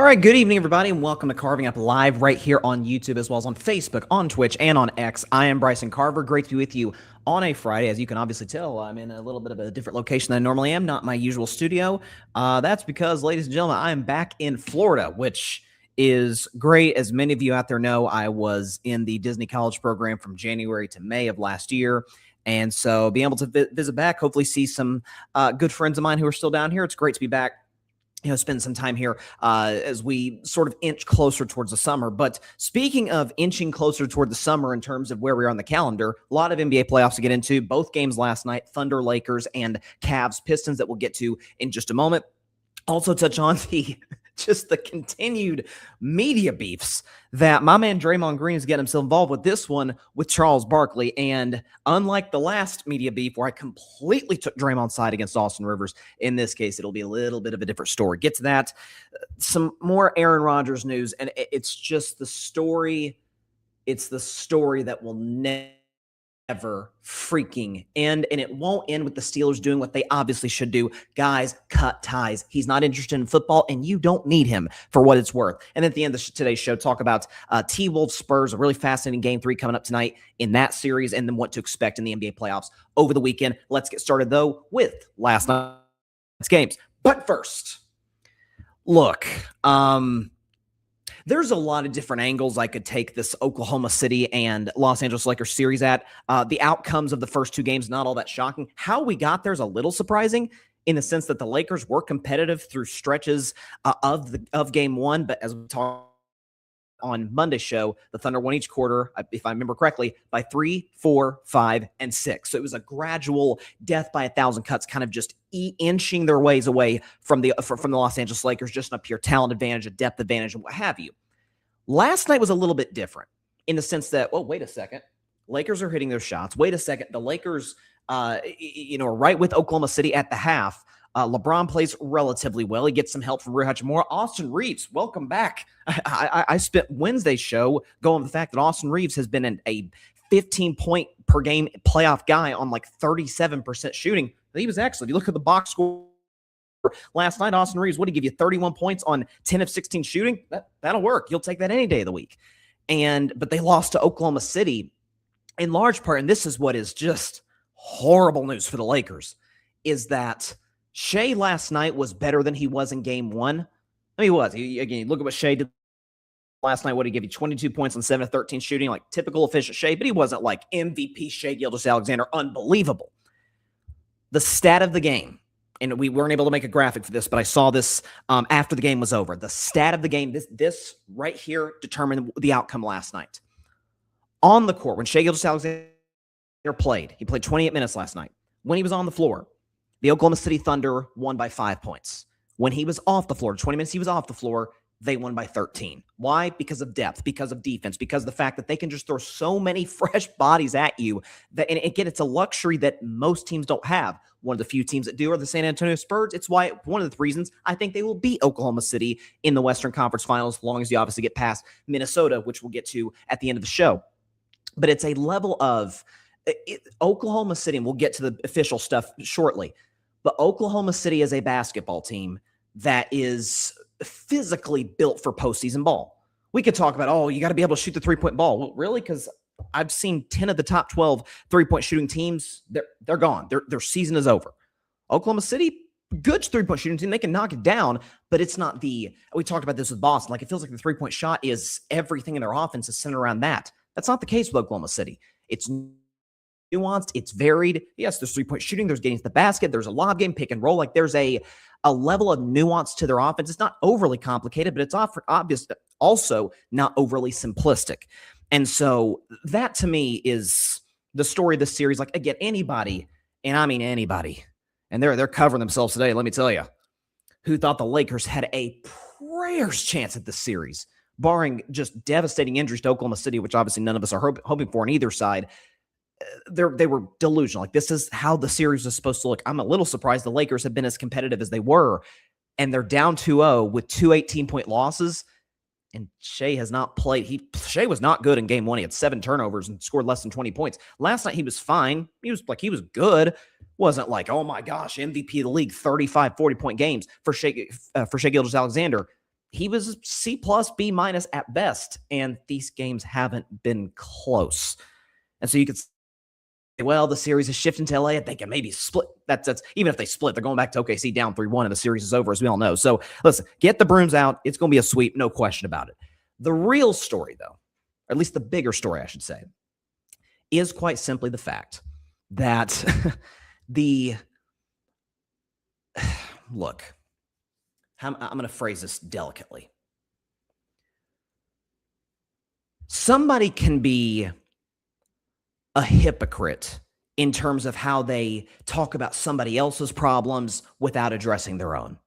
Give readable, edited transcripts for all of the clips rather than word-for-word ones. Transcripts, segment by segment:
right, good evening, everybody, and welcome to Carving Up Live right here on YouTube, as well as on Facebook, on Twitch, and on X. I am Bryson Carver. Great to be with you on a Friday. As you can obviously tell, I'm in a little bit of a different location than I normally am, not my usual studio. That's because, ladies and gentlemen, I am back in Florida, which is great. As many of you out there know, I was in the Disney College program from January to May of last year. And so being able to visit back, hopefully see some good friends of mine who are still down here. It's great to be back. Spend some time here as we sort of inch closer towards the summer. But speaking of inching closer toward the summer in terms of where we are on the calendar, a lot of NBA playoffs to get into. Both games last night, Thunder, Lakers, and Cavs, Pistons that we'll get to in just a moment. Also touch on the continued media beefs that my man Draymond Green is getting himself involved with, this one with Charles Barkley. And unlike the last media beef where I completely took Draymond's side against Austin Rivers, in this case, it'll be a little bit of a different story. Get to that. Some more Aaron Rodgers news, and it's just the story. It's the story that will never freaking end, and it won't end with the Steelers doing what they obviously should do. Guys, cut ties. He's not interested in football, and you don't need him for what it's worth. And at the end of today's show, talk about T-Wolves Spurs, a really fascinating Game 3 coming up tonight in that series, and then what to expect in the NBA playoffs over the weekend. Let's get started, though, with last night's games. But first, look, there's a lot of different angles I could take this Oklahoma City and Los Angeles Lakers series at. The outcomes of the first two games, not all that shocking. How we got there is a little surprising in the sense that the Lakers were competitive through stretches of game one. But as we talked on Monday's show, the Thunder won each quarter, if I remember correctly, by 3, 4, 5, and 6. So it was a gradual death by 1,000 cuts, kind of just inching their ways away from the Los Angeles Lakers, just a pure talent advantage, a depth advantage, and what have you. Last night was a little bit different in the sense that, well, wait a second, Lakers are hitting their shots. Wait a second, the Lakers, are right with Oklahoma City at the half. LeBron plays relatively well. He gets some help from Rui Hachimura. Austin Reeves, welcome back. I spent Wednesday's show going with the fact that Austin Reeves has been a 15-point per game playoff guy on like 37% shooting. He was excellent. If you look at the box score last night, Austin Reeves, what did he give you? 31 points on 10 of 16 shooting? That'll work. You'll take that any day of the week. But they lost to Oklahoma City in large part, and this is what is just horrible news for the Lakers, is that Shea last night was better than he was in game one. I mean, he was. Again, look at what Shea did last night. What did he give you? 22 points on 7 of 13 shooting, like typical efficient Shea, but he wasn't like MVP Shea Gilgeous-Alexander, unbelievable. The stat of the game, and we weren't able to make a graphic for this, but I saw this after the game was over. The stat of the game, this right here determined the outcome last night. On the court, when Shea Gilgeous-Alexander played, he played 28 minutes last night. When he was on the floor, the Oklahoma City Thunder won by 5 points. When he was off the floor, 20 minutes he was off the floor, they won by 13. Why? Because of depth, because of defense, because of the fact that they can just throw so many fresh bodies at you. And again, it's a luxury that most teams don't have. One of the few teams that do are the San Antonio Spurs. It's why one of the reasons I think they will beat Oklahoma City in the Western Conference Finals, as long as you obviously get past Minnesota, which we'll get to at the end of the show. But it's a level of Oklahoma City, and we'll get to the official stuff shortly. But Oklahoma City is a basketball team that is physically built for postseason ball. We could talk about, you got to be able to shoot the three-point ball. Well, really? Because I've seen 10 of the top 12 three-point shooting teams, they're gone. Their season is over. Oklahoma City, good three-point shooting team. They can knock it down, but it's not we talked about this with Boston. Like, it feels like the three-point shot is everything in their offense is centered around that. That's not the case with Oklahoma City. It's nuanced, it's varied. Yes, there's three-point shooting, there's getting to the basket, there's a lob game, pick and roll. Like, there's a level of nuance to their offense. It's not overly complicated, but it's obvious, also not overly simplistic. And so that, to me, is the story of the series. Like, again, anybody, and I mean anybody, and they're covering themselves today, let me tell you, who thought the Lakers had a prayer's chance at this series, barring just devastating injuries to Oklahoma City, which obviously none of us are hoping for on either side. They were delusional. Like, this is how the series is supposed to look. I'm a little surprised the Lakers have been as competitive as they were, and they're down 2-0 with 2 18-point losses, and Shea has not played. Shea was not good in game one. He had 7 turnovers and scored less than 20 points. Last night he was fine. He was good. Wasn't like, oh my gosh, MVP of the league, 35, 40-point games for Shea Gilgeous-Alexander. he was C plus, B minus at best, and these games haven't been close. And so you could say, well, the series is shifting to LA. They can maybe split. That's even if they split, they're going back to OKC down 3-1, and the series is over, as we all know. So listen, get the brooms out. It's going to be a sweep, no question about it. The real story, though, or at least the bigger story, I should say, is quite simply the fact that look, I'm going to phrase this delicately. Somebody can be a hypocrite in terms of how they talk about somebody else's problems without addressing their own.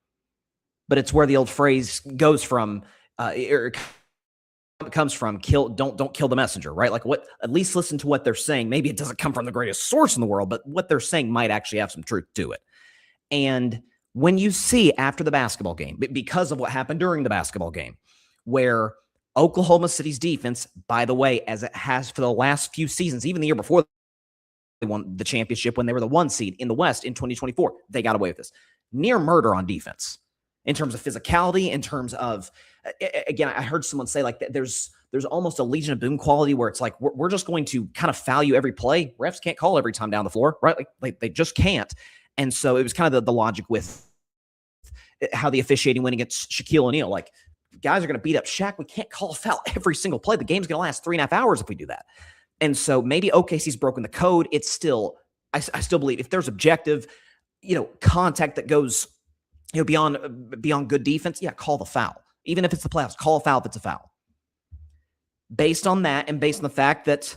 But it's where the old phrase goes from, it comes from, don't kill the messenger, right? Like, what? At least listen to what they're saying. Maybe it doesn't come from the greatest source in the world, but what they're saying might actually have some truth to it. And when you see after the basketball game, because of what happened during the basketball game, where Oklahoma City's defense, by the way, as it has for the last few seasons, even the year before they won the championship when they were the 1 seed in the West in 2024, they got away with this. Near murder on defense in terms of physicality, in terms of, again, I heard someone say like there's almost a Legion of Boom quality where it's like we're just going to kind of foul you every play. Refs can't call every time down the floor, right? Like they just can't. And so it was kind of the logic with how the officiating went against Shaquille O'Neal. Like, guys are going to beat up Shaq. We can't call a foul every single play. The game's going to last 3.5 hours if we do that. And so maybe OKC's broken the code. It's still, I still believe if there's objective, contact that goes, beyond good defense, yeah, call the foul. Even if it's the playoffs, call a foul if it's a foul. Based on that, and based on the fact that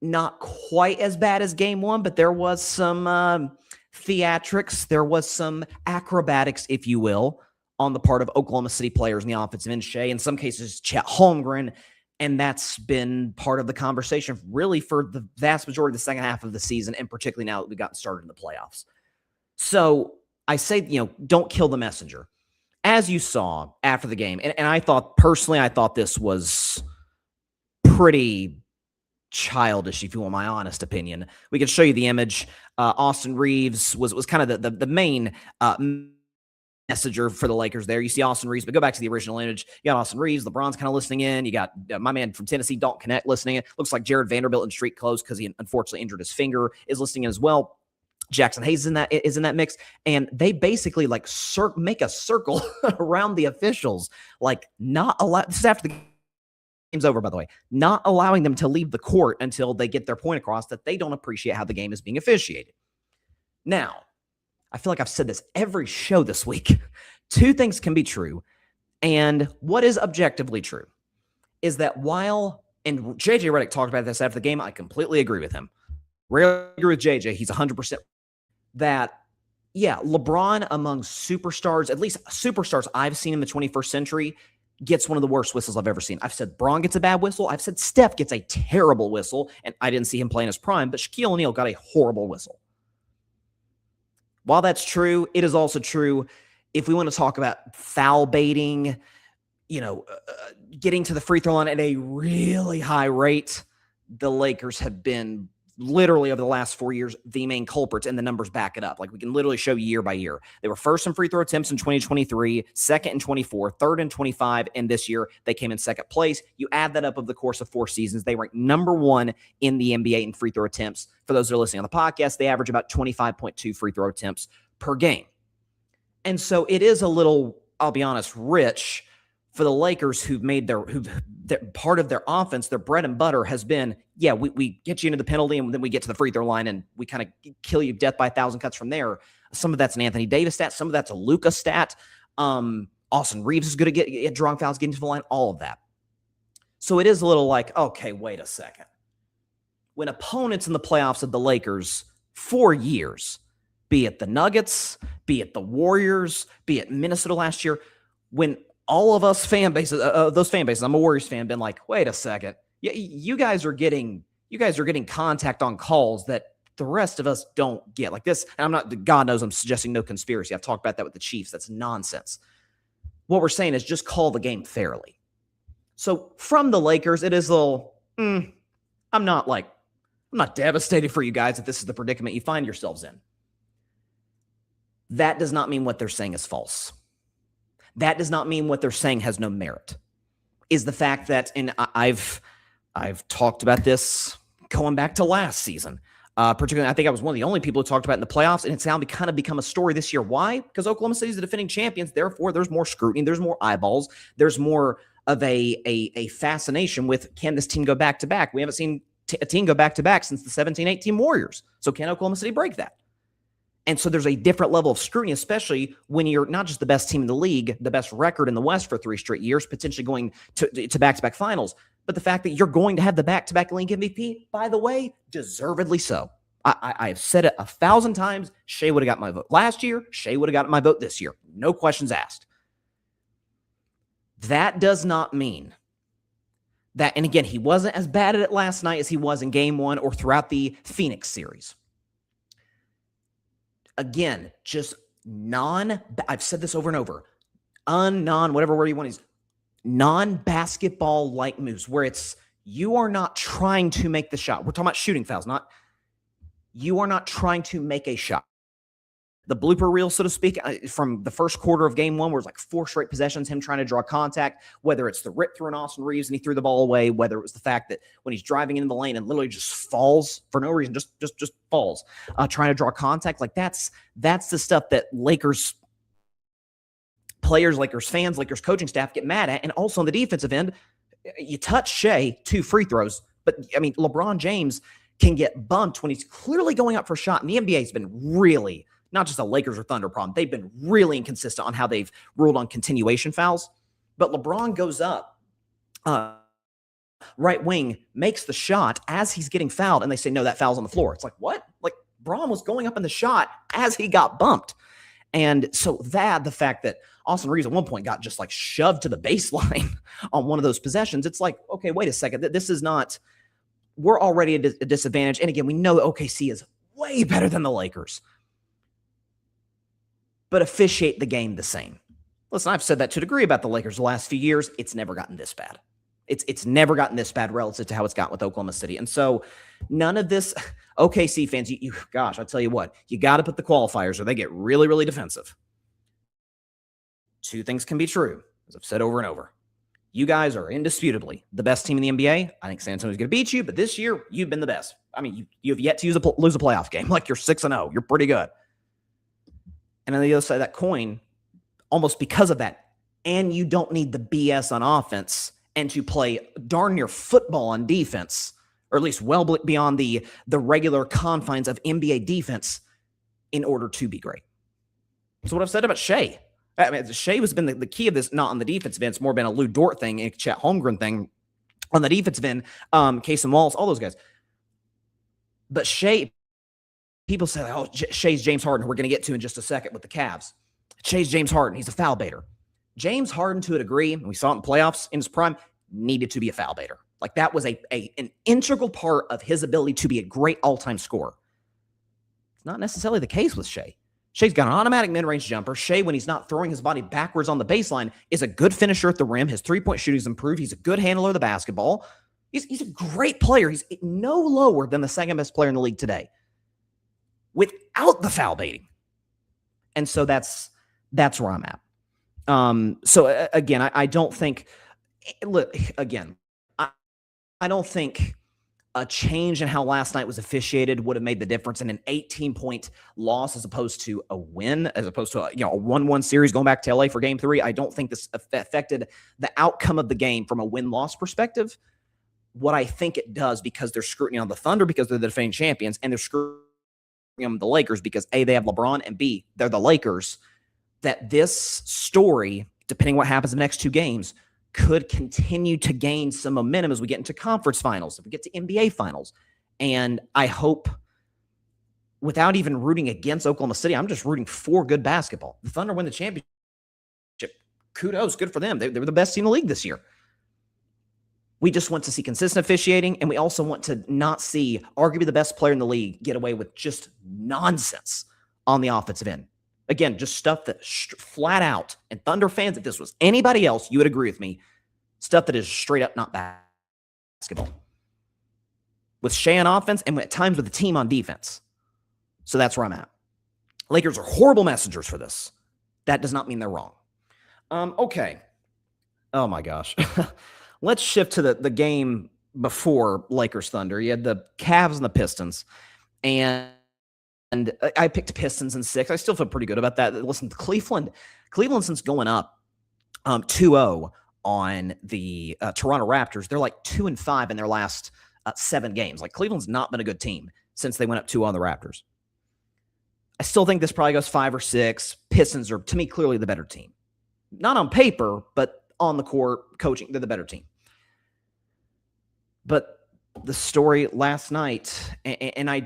not quite as bad as game one, but there was some theatrics, there was some acrobatics, if you will, on the part of Oklahoma City players in the offensive end, Shea, in some cases, Chet Holmgren, and that's been part of the conversation really for the vast majority of the second half of the season, and particularly now that we've gotten started in the playoffs. So I say, don't kill the messenger. As you saw after the game, and I thought this was pretty childish, if you want my honest opinion. We can show you the image. Austin Reeves was kind of the main messenger for the Lakers there. You see Austin Reeves, but go back to the original image. You got Austin Reeves. LeBron's kind of listening in. You got my man from Tennessee, Dalton Connect, listening in. Looks like Jared Vanderbilt in street clothes because he unfortunately injured his finger, is listening in as well. Jackson Hayes is in that mix, and they basically like make a circle around the officials, like not allow. This is after the game's over, by the way, not allowing them to leave the court until they get their point across that they don't appreciate how the game is being officiated. Now, I feel like I've said this every show this week. Two things can be true, and what is objectively true is that and JJ Redick talked about this after the game, I completely agree with him. Rarely agree with JJ. He's 100%. That, yeah, LeBron among superstars, at least superstars I've seen in the 21st century, gets one of the worst whistles I've ever seen. I've said Bron gets a bad whistle. I've said Steph gets a terrible whistle, and I didn't see him play in his prime, but Shaquille O'Neal got a horrible whistle. While that's true, it is also true if we want to talk about foul baiting, getting to the free throw line at a really high rate, the Lakers have been literally over the last 4 years, the main culprits, and the numbers back it up. Like, we can literally show year by year. They were first in free throw attempts in 2023, second in 24, third in 25, and this year they came in second place. You add that up over the course of 4 seasons, they ranked number 1 in the NBA in free throw attempts. For those that are listening on the podcast, they average about 25.2 free throw attempts per game. And so it is a little, I'll be honest, rich for the Lakers who've part of their offense, their bread and butter has been, yeah, we get you into the penalty and then we get to the free throw line and we kind of kill you death by 1,000 cuts from there. Some of that's an Anthony Davis stat. Some of that's a Luka stat. Austin Reeves is good to get drawing fouls, getting to the line, all of that. So it is a little like, okay, wait a second. When opponents in the playoffs of the Lakers for years, be it the Nuggets, be it the Warriors, be it Minnesota last year, when all of us fan bases, those fan bases, I'm a Warriors fan, been like, wait a second, you guys are getting contact on calls that the rest of us don't get. Like this, and I'm not, God knows I'm suggesting no conspiracy. I've talked about that with the Chiefs. That's nonsense. What we're saying is just call the game fairly. So from the Lakers, it is a little, I'm not devastated for you guys that this is the predicament you find yourselves in. That does not mean what they're saying is false. That does not mean what they're saying has no merit. Is the fact that, and I've talked about this going back to last season. Particularly, I think I was one of the only people who talked about it in the playoffs, and it's now kind of become a story this year. Why? Because Oklahoma City is the defending champions. Therefore, there's more scrutiny, there's more eyeballs, there's more of a fascination with, can this team go back to back? We haven't seen a team go back to back since the 17-18 Warriors. So can Oklahoma City break that? And so there's a different level of scrutiny, especially when you're not just the best team in the league, the best record in the West for 3 straight years, potentially going to back-to-back finals. But the fact that you're going to have the back-to-back league MVP, by the way, deservedly so. I've said it 1,000 times. Shea would have got my vote last year. Shea would have got my vote this year. No questions asked. That does not mean that, and again, he wasn't as bad at it last night as he was in game 1 or throughout the Phoenix series. Again, just I've said this over and over, whatever word you want is, non-basketball-like moves where it's, you are not trying to make the shot. We're talking about shooting fouls, you are not trying to make a shot. The blooper reel, so to speak, from the first quarter of game 1, where it's like 4 straight possessions, him trying to draw contact, whether it's the rip through an Austin Reeves and he threw the ball away, whether it was the fact that when he's driving into the lane and literally just falls for no reason, just falls, trying to draw contact. Like that's the stuff that Lakers players, Lakers fans, Lakers coaching staff get mad at. And also on the defensive end, you touch Shea, 2 free throws, but I mean, LeBron James can get bumped when he's clearly going up for a shot. And the NBA has been really, not just a Lakers or Thunder problem, they've been really inconsistent on how they've ruled on continuation fouls. But LeBron goes up, right wing, makes the shot as he's getting fouled, and they say, no, that foul's on the floor. It's like, what? Like, Braun was going up in the shot as he got bumped. And so the fact that Austin Reeves at one point got just like shoved to the baseline on one of those possessions, it's like, okay, wait a second. This is not, we're already at a disadvantage. And again, we know that OKC is way better than the Lakers, but officiate the game the same. Listen, I've said that to a degree about the Lakers the last few years. It's never gotten this bad. It's never gotten this bad relative to how it's gotten with Oklahoma City. And so none of this, OKC fans, gosh, I'll tell you what, you got to put the qualifiers or they get really, really defensive. 2 things can be true, as I've said over and over. You guys are indisputably the best team in the NBA. I think San Antonio's going to beat you, but this year you've been the best. I mean, you have yet to lose a playoff game. Like, you're 6-0. You're pretty good. And on the other side of that coin, almost because of that, and you don't need the BS on offense and to play darn near football on defense, or at least well beyond the regular confines of NBA defense in order to be great. That's what I've said about Shea. I mean, Shea has been the key of this, not on the defensive end. It's more been a Lou Dort thing, a Chet Holmgren thing on the defensive end, Casey Wallace, all those guys. But Shea, people say, oh, Shea's James Harden, who we're going to get to in just a second with the Cavs. Shea's James Harden. He's a foul baiter. James Harden, to a degree, and we saw it in playoffs in his prime, needed to be a foul baiter. Like, that was an integral part of his ability to be a great all-time scorer. It's not necessarily the case with Shea. Shea's got an automatic mid-range jumper. Shea, when he's not throwing his body backwards on the baseline, is a good finisher at the rim. His three-point shooting's improved. He's a good handler of the basketball. He's a great player. He's no lower than the second-best player in the league today without the foul baiting. And so that's where I'm at. So again, I don't think, look, again, I don't think a change in how last night was officiated would have made the difference in an 18-point loss as opposed to a win, as opposed to a 1-1 series going back to LA for game 3. I don't think this affected the outcome of the game from a win-loss perspective. What I think it does, because there's scrutiny on the Thunder because they're the defending champions, and there's scrutiny on the Lakers because A, they have LeBron, and B, they're the Lakers, that this story, depending what happens in the next 2 games, could continue to gain some momentum as we get into conference finals, if we get to NBA finals. And I hope, without even rooting against Oklahoma City, I'm just rooting for good basketball. The Thunder win the championship. Kudos, good for them. They were the best team in the league this year. We just want to see consistent officiating, and we also want to not see arguably the best player in the league get away with just nonsense on the offensive end. Again, just stuff that flat out, and Thunder fans, if this was anybody else, you would agree with me, stuff that is straight up not basketball. With Shea on offense and at times with the team on defense. So that's where I'm at. Lakers are horrible messengers for this. That does not mean they're wrong. Okay. Oh my gosh. Let's shift to the game before Lakers Thunder. You had the Cavs and the Pistons, and I picked Pistons in 6. I still feel pretty good about that. Listen, Cleveland since going up 2-0 on the Toronto Raptors, they're like 2-5 in their last 7 games. Like, Cleveland's not been a good team since they went up 2-0 on the Raptors. I still think this probably goes 5 or 6. Pistons are, to me, clearly the better team. Not on paper, but on the court, coaching, they're the better team. But the story last night, and I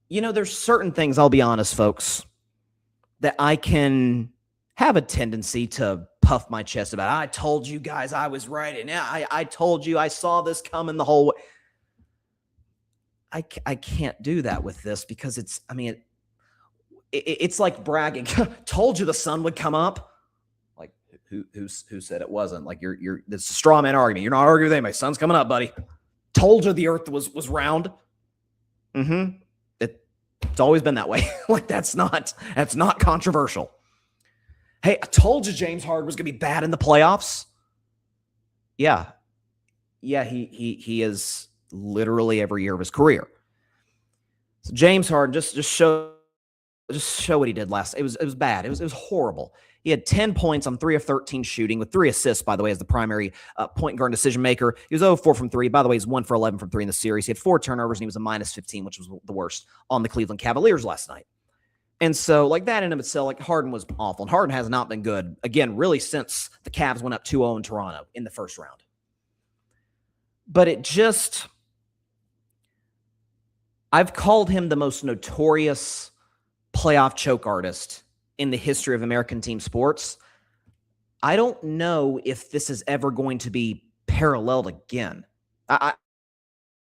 there's certain things, I'll be honest, folks, that I can have a tendency to puff my chest about. I told you guys I was right, and I told you I saw this coming the whole way. I can't do that with this because it's like bragging. Told you the sun would come up. Like, who said it wasn't? Like, it's a straw man argument. You're not arguing with anybody. Sun's coming up, buddy. Told you the earth was round. Mm-hmm. It's always been that way. Like, that's not controversial. Hey, I told you James Harden was going to be bad in the playoffs. Yeah, he is literally every year of his career. So James Harden, just show what he did last. It was bad. It was horrible. He had 10 points on 3 of 13 shooting, with 3 assists, by the way, as the primary point guard decision maker. He was 0-4 from 3. By the way, he's 1 for 11 from 3 in the series. He had 4 turnovers, and he was a -15, which was the worst on the Cleveland Cavaliers last night. And so, like, that in of itself, like, Harden was awful. And Harden has not been good, again, really since the Cavs went up 2-0 in Toronto in the first round. But I've called him the most notorious playoff choke artist in the history of American team sports. I don't know if this is ever going to be paralleled again. And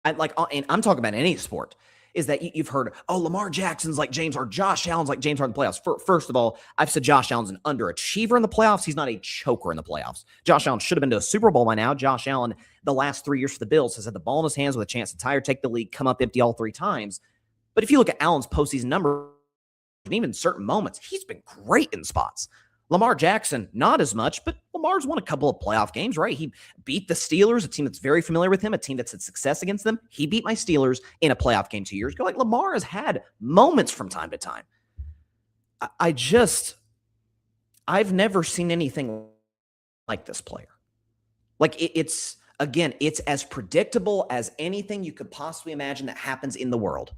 I'm talking about any sport, is that you've heard, Lamar Jackson's like James, or Josh Allen's like James Harden in the playoffs. First of all, I've said Josh Allen's an underachiever in the playoffs. He's not a choker in the playoffs. Josh Allen should have been to a Super Bowl by now. Josh Allen, the last 3 years for the Bills, has had the ball in his hands with a chance to tie or take the lead, come up empty all 3 times. But if you look at Allen's postseason numbers, and even certain moments, he's been great in spots. Lamar Jackson, not as much, but Lamar's won a couple of playoff games, right? He beat the Steelers, a team that's very familiar with him, a team that's had success against them. He beat my Steelers in a playoff game 2 years ago. Like, Lamar has had moments from time to time. I've never seen anything like this player. Like, it's as predictable as anything you could possibly imagine that happens in the world.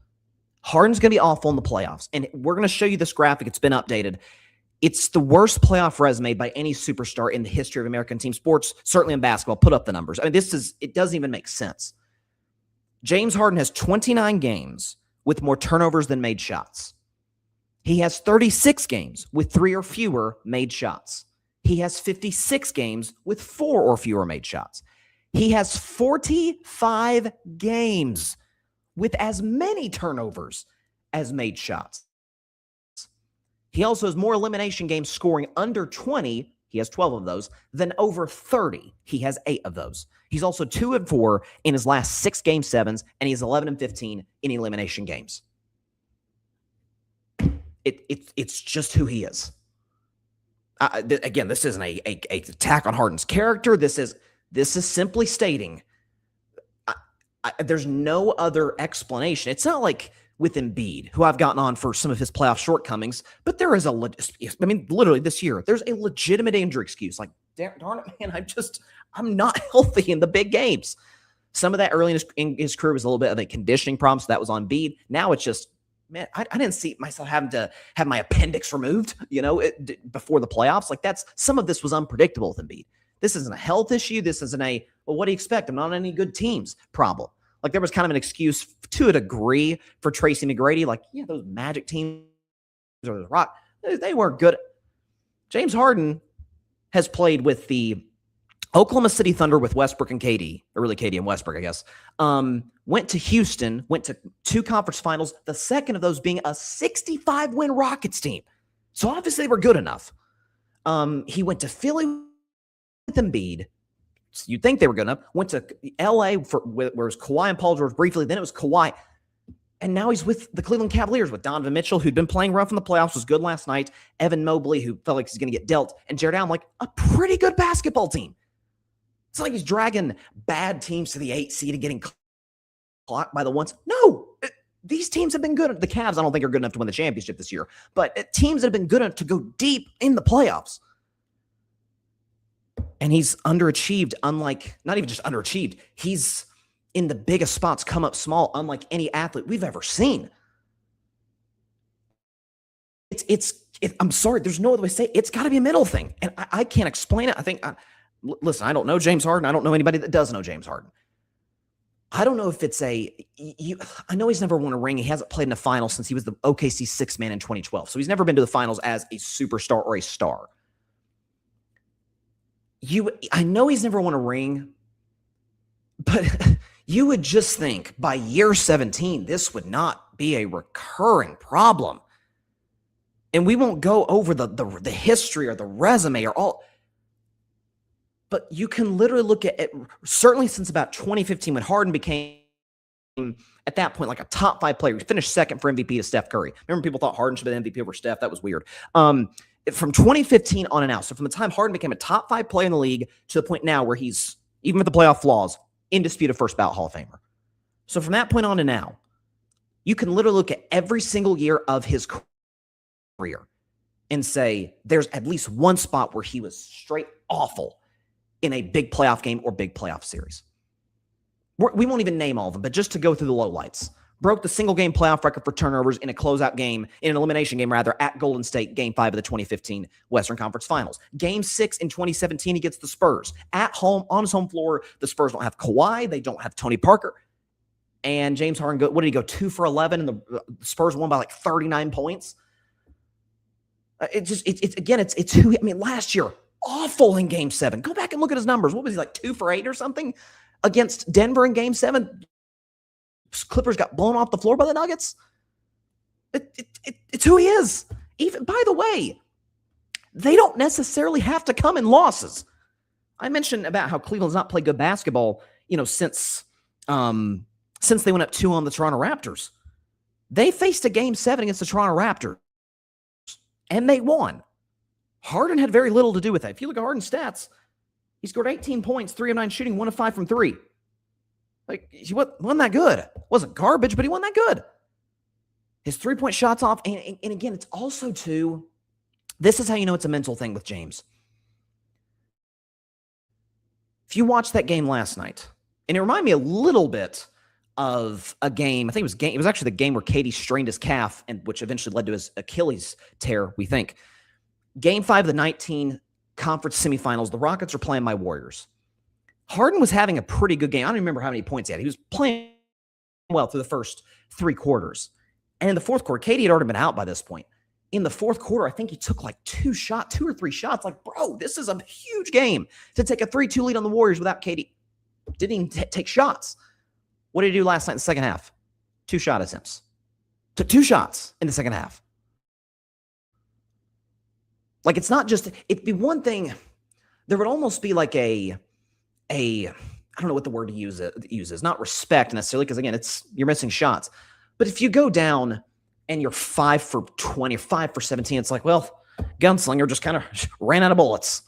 Harden's going to be awful in the playoffs. And we're going to show you this graphic. It's been updated. It's the worst playoff resume by any superstar in the history of American team sports, certainly in basketball. Put up the numbers. I mean, it doesn't even make sense. James Harden has 29 games with more turnovers than made shots. He has 36 games with 3 or fewer made shots. He has 56 games with 4 or fewer made shots. He has 45 games with as many turnovers as made shots. He also has more elimination games scoring under 20, he has 12 of those, than over 30. He has 8 of those. He's also 2-4 in his last 6 game 7s, and he's 11-15 in elimination games. It's just who he is. Again, this isn't a attack on Harden's character. This is simply stating there's no other explanation. It's not like with Embiid, who I've gotten on for some of his playoff shortcomings, but there is literally this year, there's a legitimate injury excuse. Like, darn it, man, I'm not healthy in the big games. Some of that early in his career was a little bit of a conditioning problem, so that was on Embiid. Now it's just, man, I didn't see myself having to have my appendix removed, before the playoffs. Like, some of this was unpredictable with Embiid. This isn't a health issue. This isn't what do you expect? I'm not on any good teams problem. Like, there was kind of an excuse to a degree for Tracy McGrady. Like, yeah, those Magic teams or the Rock, they weren't good. James Harden has played with the Oklahoma City Thunder with Westbrook and KD, or really KD and Westbrook, I guess. Went to Houston, went to 2 conference finals, the second of those being a 65-win Rockets team. So obviously they were good enough. He went to Philly with Embiid. You'd think they were good enough. Went to LA where it was Kawhi and Paul George briefly. Then it was Kawhi. And now he's with the Cleveland Cavaliers with Donovan Mitchell, who'd been playing rough in the playoffs, was good last night. Evan Mobley, who felt like he's going to get dealt. And Jared Allen, like a pretty good basketball team. It's not like he's dragging bad teams to the 8 seed and getting clocked by the ones. No, these teams have been good. The Cavs, I don't think, are good enough to win the championship this year. But teams that have been good enough to go deep in the playoffs. And he's underachieved, unlike, not even just underachieved, he's in the biggest spots, come up small, unlike any athlete we've ever seen. I'm sorry, there's no other way to say it. It's got to be a mental thing. And I can't explain it. I think, listen, I don't know James Harden. I don't know anybody that does know James Harden. I don't know if it's I know he's never won a ring. He hasn't played in a final since he was the OKC sixth man in 2012. So he's never been to the finals as a superstar or a star. I know he's never won a ring, but you would just think by year 17, this would not be a recurring problem. And we won't go over the history or the resume or all. But you can literally look at it, certainly since about 2015 when Harden became, at that point, like a top 5 player. He finished second for MVP to Steph Curry. Remember, people thought Harden should have been MVP over Steph? That was weird. From 2015 on and out, so from the time Harden became a top 5 player in the league to the point now where he's, even with the playoff flaws, indisputed first ballot Hall of Famer. So from that point on to now, you can literally look at every single year of his career and say there's at least one spot where he was straight awful in a big playoff game or big playoff series. We won't even name all of them, but just to go through the lowlights. Broke the single game playoff record for turnovers in a closeout game, in an elimination game rather, at Golden State, Game 5 of the 2015 Western Conference Finals. Game 6 in 2017, he gets the Spurs. At home, on his home floor, the Spurs don't have Kawhi, they don't have Tony Parker. And James Harden, what did he go, 2 for 11, and the Spurs won by like 39 points? It's who, I mean, last year, awful in Game 7. Go back and look at his numbers. What was he, like 2 for 8 or something against Denver in Game 7? Clippers got blown off the floor by the Nuggets. It's who he is. Even, by the way, they don't necessarily have to come in losses. I mentioned about how Cleveland's not played good basketball, since they went up 2 on the Toronto Raptors. They faced a Game 7 against the Toronto Raptors, and they won. Harden had very little to do with that. If you look at Harden's stats, he scored 18 points, 3 of 9 shooting, 1 of 5 from 3. Like, he wasn't that good. Wasn't garbage, but he wasn't that good. His 3-point shots off. And again, it's also too, this is how you know it's a mental thing with James. If you watched that game last night, and it reminded me a little bit of a game, I think it was actually the game where KD strained his calf, and which eventually led to his Achilles tear, we think. Game 5 of the 19 conference semifinals, the Rockets are playing my Warriors. Harden was having a pretty good game. I don't remember how many points he had. He was playing well through the first 3 quarters. And in the fourth quarter, KD had already been out by this point. In the fourth quarter, I think he took like 2 or 3 shots. Like, bro, this is a huge game to take a 3-2 lead on the Warriors without KD. Didn't even take shots. What did he do last night in the second half? 2 shot attempts. Took 2 shots in the second half. Like, it's not just, it'd be one thing, there would almost be like I don't know what the word to use is, not respect necessarily, because again, you're missing shots. But if you go down and you're 5 for 20 or 5 for 17, it's like, well, gunslinger just kind of ran out of bullets.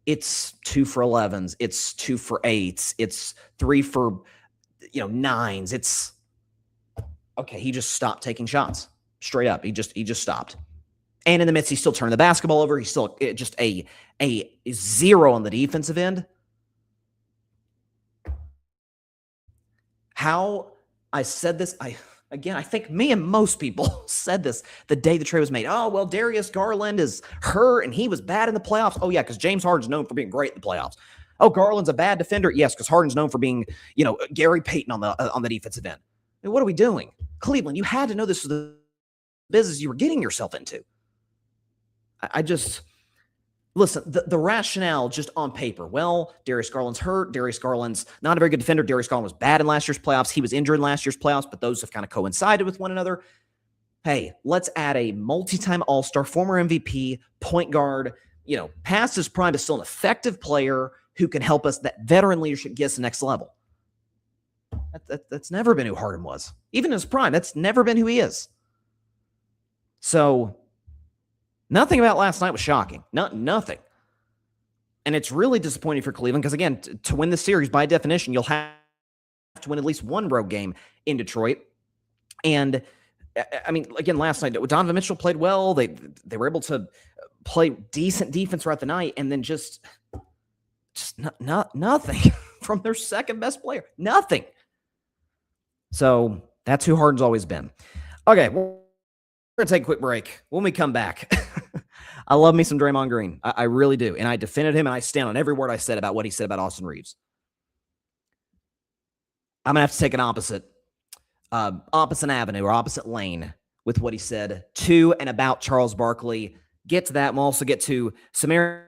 It's 2 for 11s. It's 2 for 8s. It's 3 for 9s. It's okay. He just stopped taking shots straight up. He just stopped. And in the midst, he's still turning the basketball over. He's still just a 0 on the defensive end. How I said this, I think me and most people said this the day the trade was made. Oh, well, Darius Garland is hurt and he was bad in the playoffs. Oh, yeah, because James Harden's known for being great in the playoffs. Oh, Garland's a bad defender. Yes, because Harden's known for being, Gary Payton on the defensive end. I mean, what are we doing? Cleveland, you had to know this was the business you were getting yourself into. Listen, the rationale just on paper. Well, Darius Garland's hurt. Darius Garland's not a very good defender. Darius Garland was bad in last year's playoffs. He was injured in last year's playoffs, but those have kind of coincided with one another. Hey, let's add a multi-time All-Star, former MVP, point guard, past his prime, but still an effective player who can help us. That veteran leadership gets the next level. That's never been who Harden was. Even in his prime, that's never been who he is. So nothing about last night was shocking. Nothing. And it's really disappointing for Cleveland because, again, to win the series, by definition, you'll have to win at least one road game in Detroit. And, I mean, again, last night, Donovan Mitchell played well. They were able to play decent defense throughout the night, and then just nothing from their second best player. Nothing. So that's who Harden's always been. Okay, we're going to take a quick break. When we come back, I love me some Draymond Green. I really do. And I defended him, and I stand on every word I said about what he said about Austin Reeves. I'm going to have to take an opposite avenue or opposite lane with what he said to and about Charles Barkley. Get to that. And we'll also get to some Aaron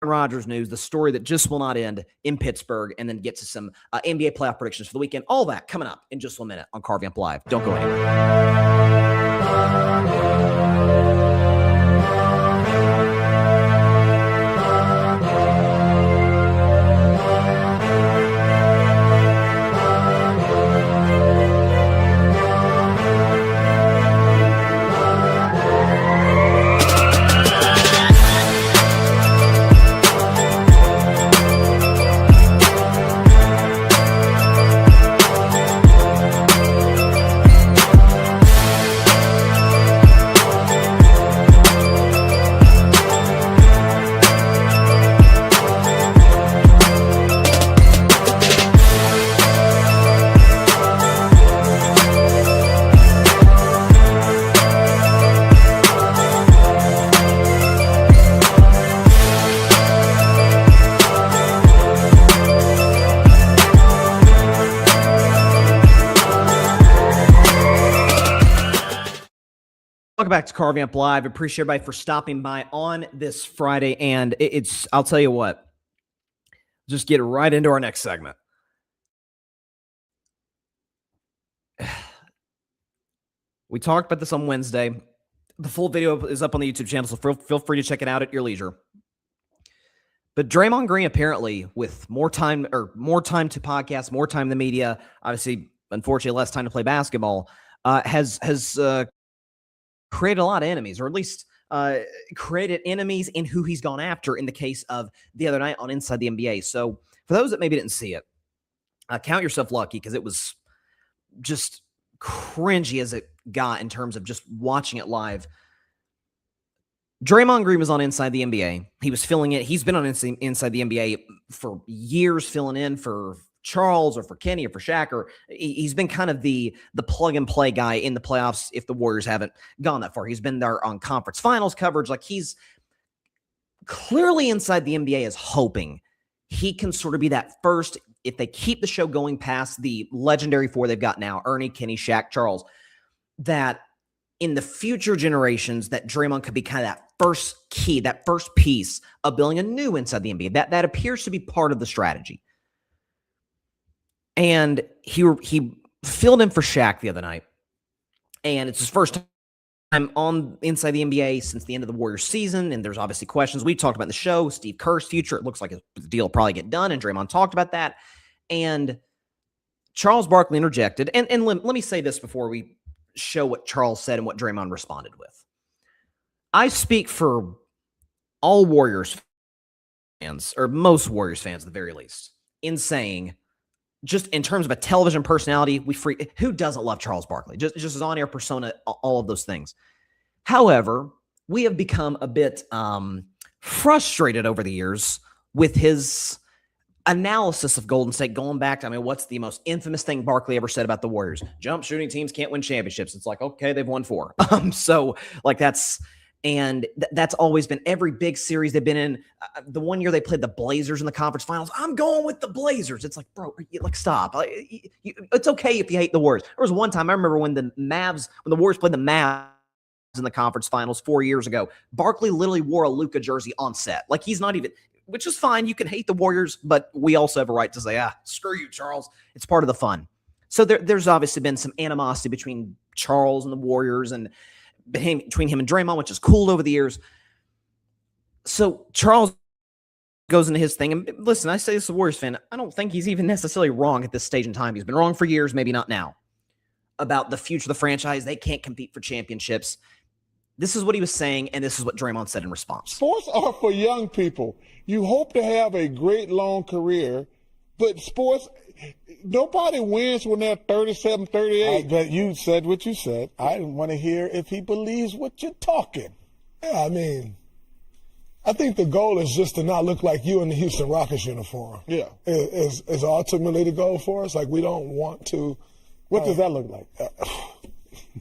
Rodgers news, the story that just will not end in Pittsburgh, and then get to some NBA playoff predictions for the weekend. All that coming up in just 1 minute on Carving Up Live. Don't go anywhere. Welcome back to Carving Up Live. Appreciate everybody for stopping by on this Friday. And I'll tell you what, just get right into our next segment. We talked about this on Wednesday. The full video is up on the YouTube channel, so feel free to check it out at your leisure. But Draymond Green, apparently, with more time to podcast, more time in the media, obviously, unfortunately, less time to play basketball, has created a lot of enemies, or at least created enemies in who he's gone after in the case of the other night on Inside the NBA. So for those that maybe didn't see it, count yourself lucky, because it was just cringy as it got in terms of just watching it live. Draymond Green was on Inside the NBA. He was filling it. He's been on Inside the NBA for years, filling in for Charles or for Kenny or for Shaq, or he's been kind of the plug and play guy in the playoffs if the Warriors haven't gone that far. He's been there on conference finals coverage. Like, he's clearly Inside the NBA is hoping he can sort of be that first, if they keep the show going past the legendary four they've got now, Ernie, Kenny, Shaq, Charles, that in the future generations that Draymond could be kind of that first key, that first piece of building a new Inside the NBA. That appears to be part of the strategy. And he filled in for Shaq the other night, and it's his first time on Inside the NBA since the end of the Warriors season, and there's obviously questions. We talked about in the show, Steve Kerr's future. It looks like the deal will probably get done, and Draymond talked about that. And Charles Barkley interjected, and let me say this before we show what Charles said and what Draymond responded with. I speak for all Warriors fans, or most Warriors fans at the very least, in saying, just in terms of a television personality, who doesn't love Charles Barkley? Just his on-air persona, all of those things. However, we have become a bit frustrated over the years with his analysis of Golden State, going back to, what's the most infamous thing Barkley ever said about the Warriors? Jump shooting teams can't win championships. It's like, okay, they've won 4. So like that's always been every big series they've been in. The one year they played the Blazers in the conference finals, I'm going with the Blazers. It's like, bro, stop. It's okay if you hate the Warriors. There was one time I remember when the Warriors played the Mavs in the conference finals 4 years ago, Barkley literally wore a Luka jersey on set. Like, he's not even, which is fine. You can hate the Warriors, but we also have a right to say, screw you, Charles. It's part of the fun. So there's obviously been some animosity between Charles and the Warriors, and between him and Draymond, which is cool over the years. So Charles goes into his thing. And listen, I say this as a Warriors fan. I don't think he's even necessarily wrong at this stage in time. He's been wrong for years, maybe not now, about the future of the franchise. They can't compete for championships. This is what he was saying, and this is what Draymond said in response. Sports are for young people. You hope to have a great long career, but sports, nobody wins when they're 37, 38. But you said what you said. I want to hear if he believes what you're talking. Yeah, I mean, I think the goal is just to not look like you in the Houston Rockets uniform. Yeah. Is ultimately the goal for us. Like, we don't want to. What does that look like?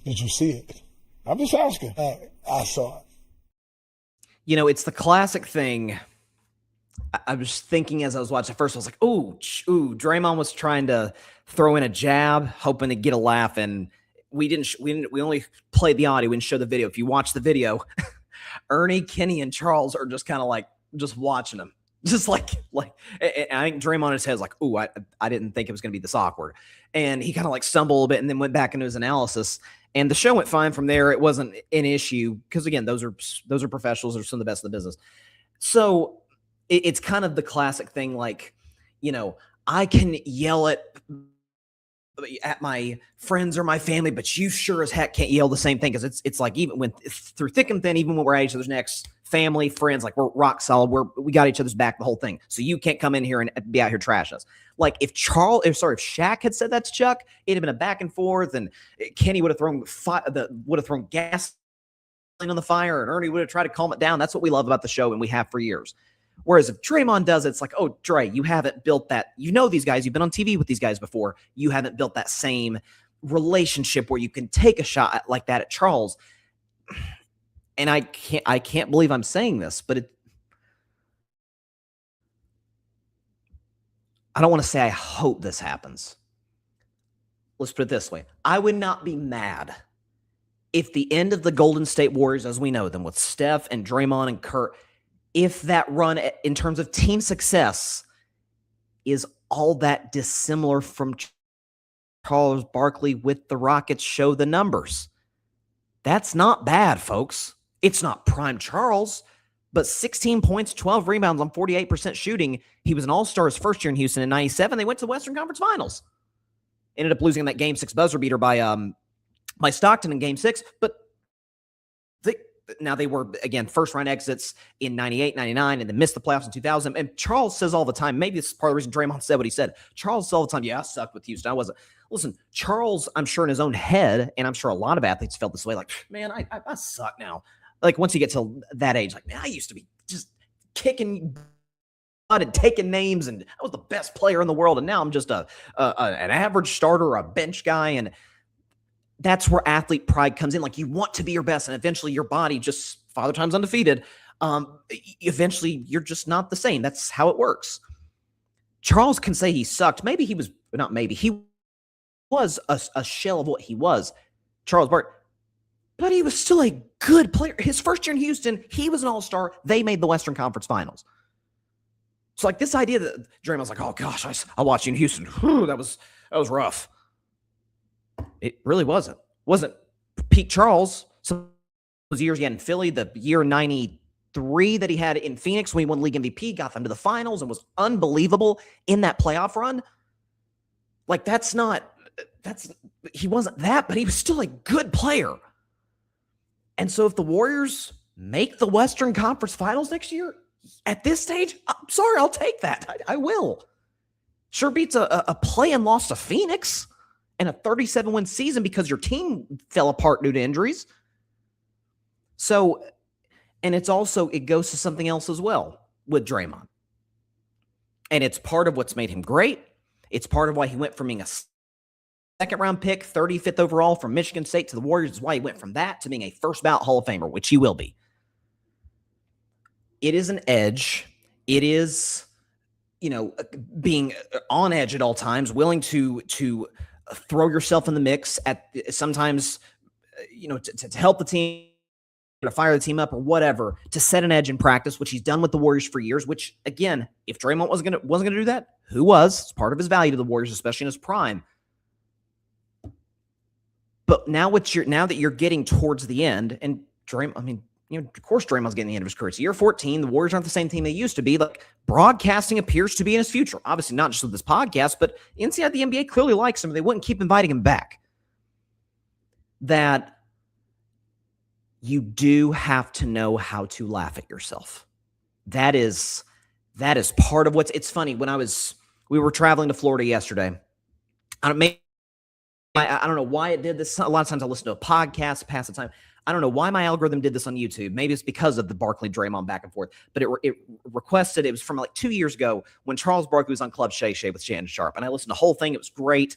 Did you see it? I'm just asking. I saw it. You know, it's the classic thing. I was thinking as I was watching, at first I was like, ooh, Draymond was trying to throw in a jab, hoping to get a laugh, and we only played the audio, we didn't show the video. If you watch the video, Ernie, Kenny, and Charles are just kind of like just watching him. Just like I think Draymond in his head is like, ooh, I didn't think it was going to be this awkward. And he kind of like stumbled a little bit and then went back into his analysis. And the show went fine from there. It wasn't an issue because, again, those are professionals. They're some of the best in the business. So it's kind of the classic thing, like, you know, I can yell at my friends or my family, but you sure as heck can't yell the same thing, because it's like, even when through thick and thin, even when we're at each other's necks, family, friends, like, we're rock solid. We got each other's back, the whole thing. So you can't come in here and be out here trash us. Like, if Shaq had said that to Chuck, it'd have been a back and forth, and Kenny would have thrown gas on the fire, and Ernie would have tried to calm it down. That's what we love about the show, and we have for years. Whereas if Draymond does it, it's like, oh, Dre, you haven't built that. You know these guys. You've been on TV with these guys before. You haven't built that same relationship where you can take a shot like that at Charles. And I can't believe I'm saying this, but I don't want to say I hope this happens. Let's put it this way. I would not be mad if the end of the Golden State Warriors, as we know them, with Steph and Draymond and Kurt, if that run in terms of team success is all that dissimilar from Charles Barkley with the Rockets show the numbers. That's not bad, folks. It's not prime Charles, but 16 points, 12 rebounds on 48% shooting. He was an all-star his first year in Houston in 97. They went to the Western Conference Finals. Ended up losing that Game 6 buzzer beater by Stockton in Game 6, but they were, again, first-round exits in 98, 99, and then missed the playoffs in 2000. And Charles says all the time, maybe this is part of the reason Draymond said what he said. Charles says all the time, yeah, I sucked with Houston. I wasn't. Listen, Charles, I'm sure in his own head, and I'm sure a lot of athletes felt this way, like, man, I suck now. Like, once you get to that age, like, man, I used to be just kicking butt and taking names, and I was the best player in the world, and now I'm just an average starter or a bench guy. And that's where athlete pride comes in. Like, you want to be your best, and eventually your body just, Father Time's undefeated. Eventually you're just not the same. That's how it works. Charles can say he sucked. Maybe he was, not maybe, he was a shell of what he was, Charles Barkley, but he was still a good player. His first year in Houston, he was an all-star. They made the Western Conference Finals. So, like, this idea that Draymond's like, oh gosh, I watched you in Houston. Whew, that was rough. It really wasn't. Wasn't peak Charles. Some those years he had in Philly, the year 93 that he had in Phoenix when he won league MVP, got them to the finals and was unbelievable in that playoff run. Like, he wasn't that, but he was still a good player. And so if the Warriors make the Western Conference Finals next year, at this stage, I'm sorry, I'll take that. I will. Sure beats a play-in loss to Phoenix and a 37-win season because your team fell apart due to injuries. So, and it goes to something else as well with Draymond. And it's part of what's made him great. It's part of why he went from being a second-round pick, 35th overall from Michigan State to the Warriors. It's why he went from that to being a first-ballot Hall of Famer, which he will be. It is an edge. It is, being on edge at all times, willing to throw yourself in the mix at sometimes, to help the team, to fire the team up or whatever, to set an edge in practice, which he's done with the Warriors for years, which, again, if Draymond wasn't gonna do that, who was? It's part of his value to the Warriors, especially in his prime. But now that you're getting towards the end, and Draymond, of course Draymond's getting the end of his career. It's year 14. The Warriors aren't the same team they used to be. Like, broadcasting appears to be in his future. Obviously not just with this podcast, but inside the NBA clearly likes him. They wouldn't keep inviting him back. That you do have to know how to laugh at yourself. That is part of it's funny. When we were traveling to Florida yesterday. I don't know why it did this. A lot of times I listen to a podcast to pass the time. I don't know why my algorithm did this on YouTube. Maybe it's because of the Barkley Draymond back and forth. But it requested, it was from like 2 years ago when Charles Barkley was on Club Shay Shay with Shannon Sharp. And I listened to the whole thing. It was great.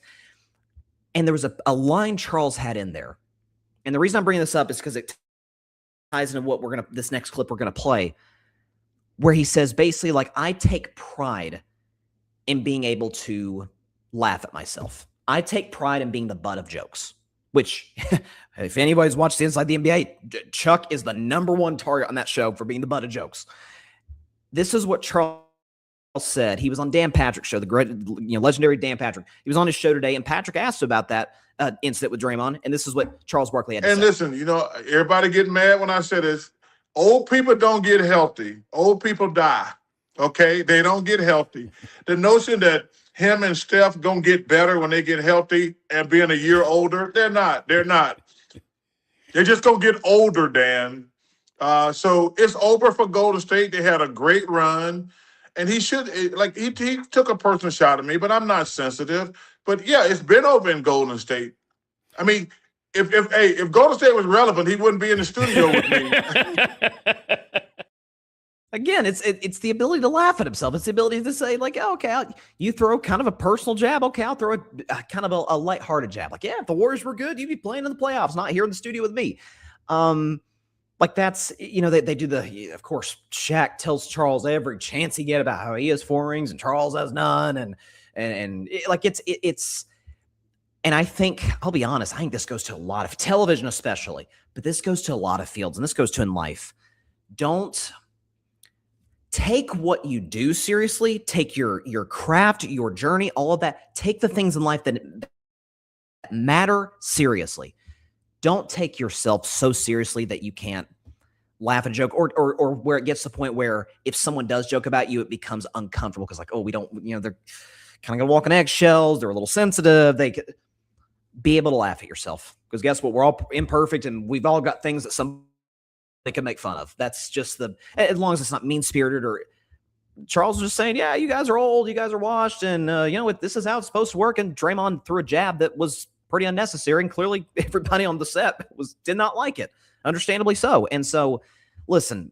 And there was a line Charles had in there. And the reason I'm bringing this up is because it ties into this next clip we're going to play, where he says basically, like, I take pride in being able to laugh at myself. I take pride in being the butt of jokes, which if anybody's watched Inside the NBA, Chuck is the number one target on that show for being the butt of jokes. This is what Charles said. He was on Dan Patrick's show, the great, legendary Dan Patrick. He was on his show today, and Patrick asked about that incident with Draymond, and this is what Charles Barkley had to say. And listen, everybody getting mad when I say this. Old people don't get healthy. Old people die, okay? They don't get healthy. The notion that him and Steph gonna get better when they get healthy and being a year older, they're not. They're just gonna get older, Dan. So it's over for Golden State. They had a great run. And he took a personal shot at me, but I'm not sensitive. But yeah, it's been over in Golden State. I mean, if Golden State was relevant, he wouldn't be in the studio with me. Again, it's the ability to laugh at himself. It's the ability to say, like, oh, okay, you throw kind of a personal jab. Okay, I'll throw a kind of a lighthearted jab. Like, yeah, if the Warriors were good, you'd be playing in the playoffs, not here in the studio with me. Like, that's, they do of course, Shaq tells Charles every chance he get about how he has 4 rings and Charles has none. And I think, I'll be honest, I think this goes to a lot of television, especially, but this goes to a lot of fields, and this goes to in life. Don't take what you do seriously. Take your craft, your journey, all of that. Take the things in life that matter seriously. Don't take yourself so seriously that you can't laugh at a joke, or where it gets to the point where if someone does joke about you, it becomes uncomfortable because, like, oh, we don't, they're kind of gonna walk on eggshells. They're a little sensitive. They could be able to laugh at yourself, because guess what? We're all imperfect, and we've all got things that they can make fun of. That's just as long as it's not mean-spirited. Or Charles was just saying, yeah, you guys are old, you guys are washed, and this is how it's supposed to work. And Draymond threw a jab that was pretty unnecessary, and clearly everybody on the set did not like it, understandably so. And so, listen,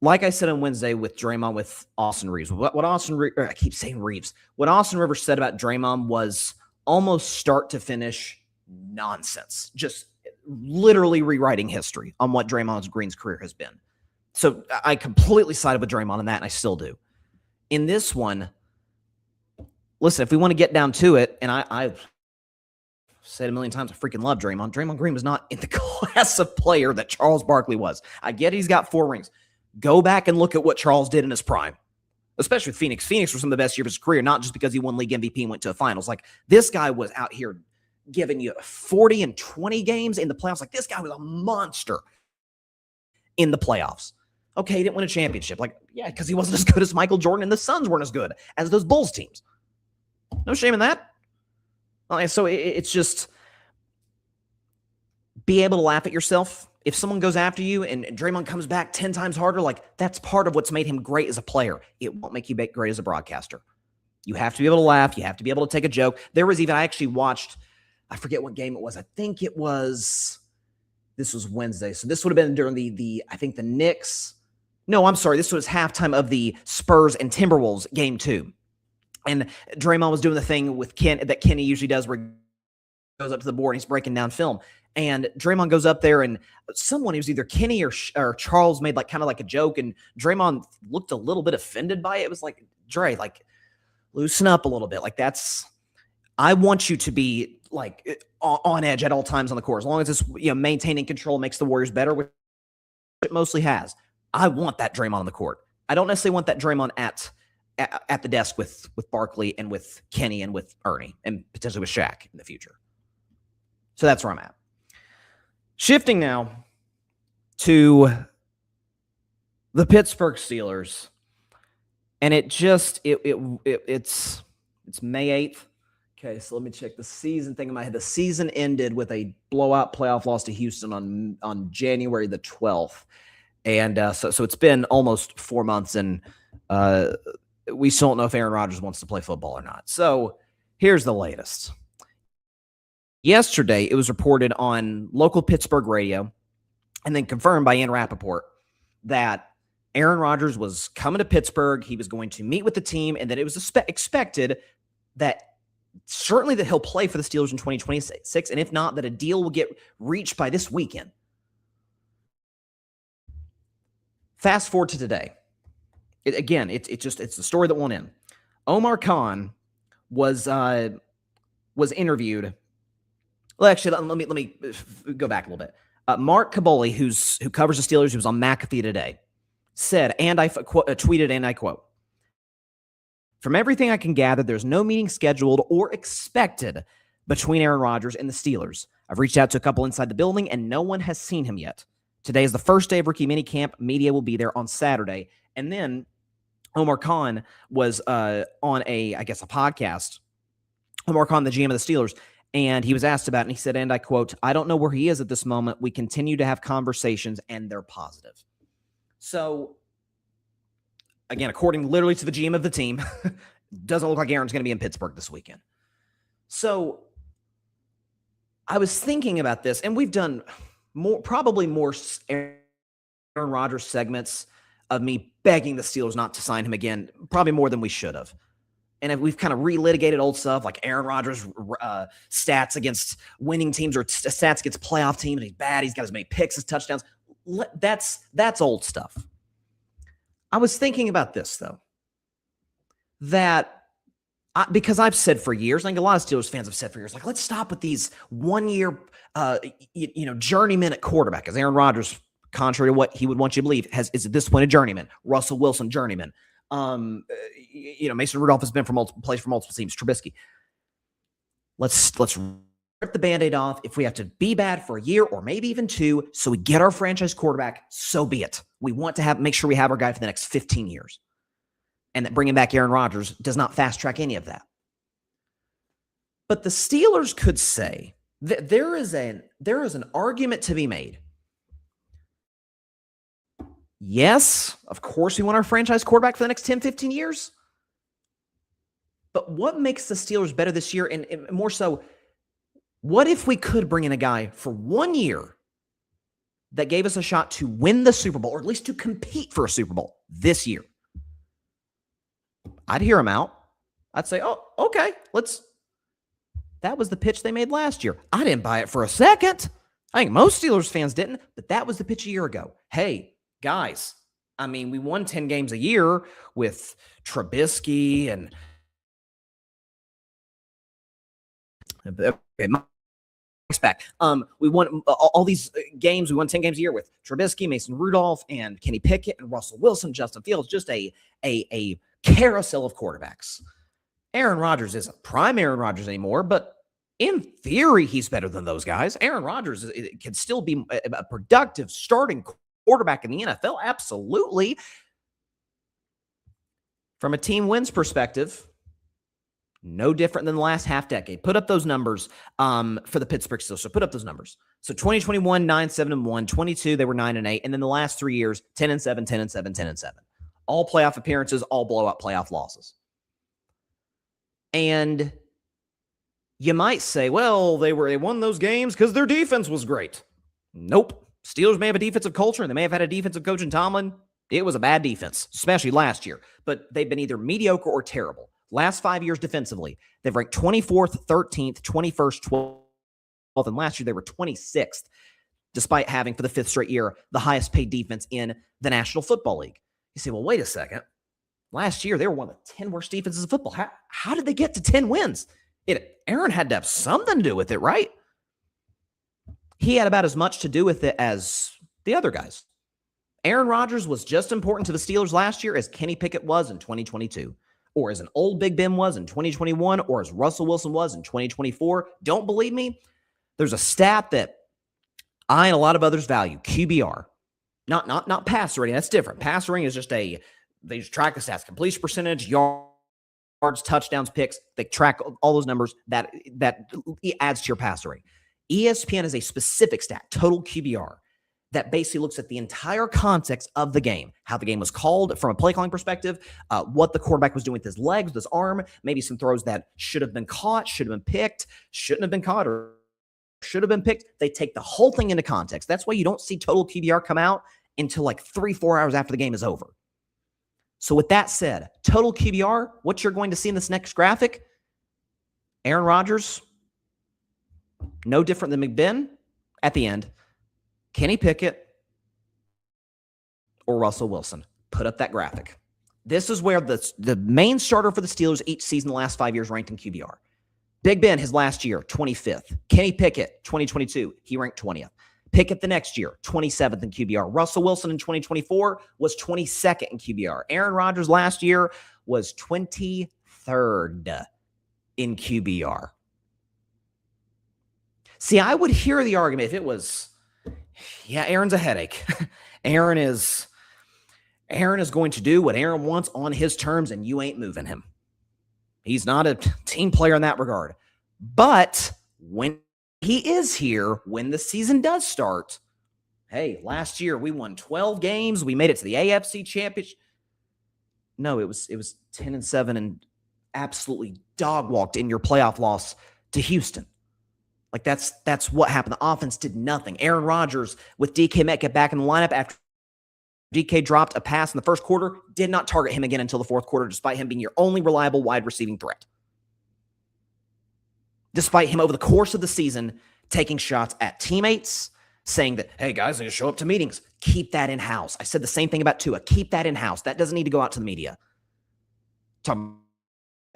like I said on Wednesday with Draymond, with Austin Reeves, I keep saying Reeves, what Austin Rivers said about Draymond was almost start to finish nonsense, just literally rewriting history on what Draymond Green's career has been. So I completely sided with Draymond on that, and I still do. In this one, listen, if we want to get down to it, and I've said a million times, I freaking love Draymond. Draymond Green was not in the class of player that Charles Barkley was. I get he's got 4 rings. Go back and look at what Charles did in his prime, especially with Phoenix. Phoenix was some of the best years of his career, not just because he won league MVP and went to a finals. Like, this guy was out here giving you 40 and 20 games in the playoffs. Like, this guy was a monster in the playoffs. Okay, he didn't win a championship. Like, yeah, because he wasn't as good as Michael Jordan, and the Suns weren't as good as those Bulls teams. No shame in that. So it's just be able to laugh at yourself. If someone goes after you and Draymond comes back 10 times harder, like, that's part of what's made him great as a player. It won't make you great as a broadcaster. You have to be able to laugh. You have to be able to take a joke. I actually watched, I forget what game it was. I think this was Wednesday. So this would have been during the I think the Knicks. No, I'm sorry. This was halftime of the Spurs and Timberwolves game 2. And Draymond was doing the thing with that Kenny usually does, where he goes up to the board and he's breaking down film. And Draymond goes up there, and it was either Kenny or Charles made kind of a joke, and Draymond looked a little bit offended by it. It was like, Dre, loosen up a little bit. I want you to be on edge at all times on the court, as long as it's maintaining control makes the Warriors better, which it mostly has. I want that Draymond on the court. I don't necessarily want that Draymond at the desk with Barkley and with Kenny and with Ernie and potentially with Shaq in the future. So that's where I'm at. Shifting now to the Pittsburgh Steelers, and it's May 8th. Okay, so let me check the season thing in my head. The season ended with a blowout playoff loss to Houston on January the 12th. And so it's been almost 4 months, and we still don't know if Aaron Rodgers wants to play football or not. So here's the latest. Yesterday, it was reported on local Pittsburgh radio and then confirmed by Ian Rappaport that Aaron Rodgers was coming to Pittsburgh. He was going to meet with the team, and that it was expected that certainly that he'll play for the Steelers in 2026, and if not, that a deal will get reached by this weekend. Fast forward to today. It's the story that won't end. Omar Khan was interviewed. Well, actually, let me go back a little bit. Mark Kaboli, who covers the Steelers, who was on McAfee today, said, and I tweeted, and I quote, "From everything I can gather, there's no meeting scheduled or expected between Aaron Rodgers and the Steelers. I've reached out to a couple inside the building, and no one has seen him yet. Today is the first day of rookie minicamp. Media will be there on Saturday." And then Omar Khan was on a podcast. Omar Khan, the GM of the Steelers, and he was asked about it, and he said, and I quote, "I don't know where he is at this moment. We continue to have conversations, and they're positive." So, again, according literally to the GM of the team, doesn't look like Aaron's going to be in Pittsburgh this weekend. So, I was thinking about this, and we've done probably more Aaron Rodgers segments of me begging the Steelers not to sign him again, probably more than we should have. And we've kind of relitigated old stuff like Aaron Rodgers' stats against winning teams or stats against playoff teams, and he's bad. He's got as many picks as touchdowns. That's old stuff. I was thinking about this, though, because I've said for years, I think a lot of Steelers fans have said for years, like, let's stop with these 1 year, journeyman at quarterback. Because Aaron Rodgers, contrary to what he would want you to believe, is at this point a journeyman. Russell Wilson, journeyman. Mason Rudolph has been plays for multiple teams. Trubisky. Let's rip the Band-Aid off. If we have to be bad for a year or maybe even 2, so we get our franchise quarterback, so be it. We want to make sure we have our guy for the next 15 years. And that bringing back Aaron Rodgers does not fast-track any of that. But the Steelers could say that there is an argument to be made. Yes, of course we want our franchise quarterback for the next 10, 15 years. But what makes the Steelers better this year? And more so, what if we could bring in a guy for 1 year that gave us a shot to win the Super Bowl, or at least to compete for a Super Bowl this year? I'd hear him out. I'd say, oh, okay, that was the pitch they made last year. I didn't buy it for a second. I think most Steelers fans didn't, but that was the pitch a year ago. Hey, guys, I mean, we won 10 games a year with Trubisky and back. We won all these games. We won 10 games a year with Trubisky, Mason Rudolph, and Kenny Pickett, and Russell Wilson, Justin Fields. Just a carousel of quarterbacks. Aaron Rodgers isn't prime Aaron Rodgers anymore, but in theory, he's better than those guys. Aaron Rodgers can still be a productive starting quarterback in the NFL. Absolutely. From a team wins perspective, no different than the last half decade. Put up those numbers for the Pittsburgh Steelers. So put up those numbers. So 2021, 9-7-1, 22, they were 9-8. And then the last 3 years, 10-7, 10-7, 10-7. All playoff appearances, all blowout playoff losses. And you might say, well, they won those games because their defense was great. Nope. Steelers may have a defensive culture, and they may have had a defensive coach in Tomlin. It was a bad defense, especially last year. But they've been either mediocre or terrible. Last 5 years defensively, they've ranked 24th, 13th, 21st, 12th, and last year they were 26th, despite having, for the 5th straight year, the highest paid defense in the National Football League. You say, well, wait a second. Last year, they were one of the 10 worst defenses of football. How did they get to 10 wins? Aaron had to have something to do with it, right? He had about as much to do with it as the other guys. Aaron Rodgers was just important to the Steelers last year as Kenny Pickett was in 2022, or as an old Big Ben was in 2021, or as Russell Wilson was in 2024. Don't believe me? There's a stat that I and a lot of others value, QBR. Not passer rating. That's different. Passer rating is just they just track the stats, completion percentage, yards, touchdowns, picks. They track all those numbers that adds to your passer rating. ESPN is a specific stat, total QBR, that basically looks at the entire context of the game, how the game was called from a play calling perspective, what the quarterback was doing with his legs, with his arm, maybe some throws that should have been caught, should have been picked, shouldn't have been caught, or should have been picked. They take the whole thing into context. That's why you don't see total QBR come out until like 3-4 hours after the game is over. So with that said, total QBR, what you're going to see in this next graphic, Aaron Rodgers, no different than McBin at the end. Kenny Pickett or Russell Wilson. Put up that graphic. This is where the main starter for the Steelers each season the last 5 years ranked in QBR. Big Ben, his last year, 25th. Kenny Pickett, 2022, he ranked 20th. Pickett the next year, 27th in QBR. Russell Wilson in 2024 was 22nd in QBR. Aaron Rodgers last year was 23rd in QBR. See, I would hear the argument if it was, yeah, Aaron's a headache. Aaron is going to do what Aaron wants on his terms, and you ain't moving him. He's not a team player in that regard. But when he is here, when the season does start, hey, last year we won 12 games. We made it to the AFC Championship. No, it was 10-7 and absolutely dog-walked in your playoff loss to Houston. Like that's what happened. The offense did nothing. Aaron Rodgers with DK Metcalf back in the lineup after DK dropped a pass in the first quarter, did not target him again until the fourth quarter, despite him being your only reliable wide receiving threat. Despite him over the course of the season taking shots at teammates, saying that, hey, guys, I need to show up to meetings. Keep that in-house. I said the same thing about Tua. Keep that in-house. That doesn't need to go out to the media.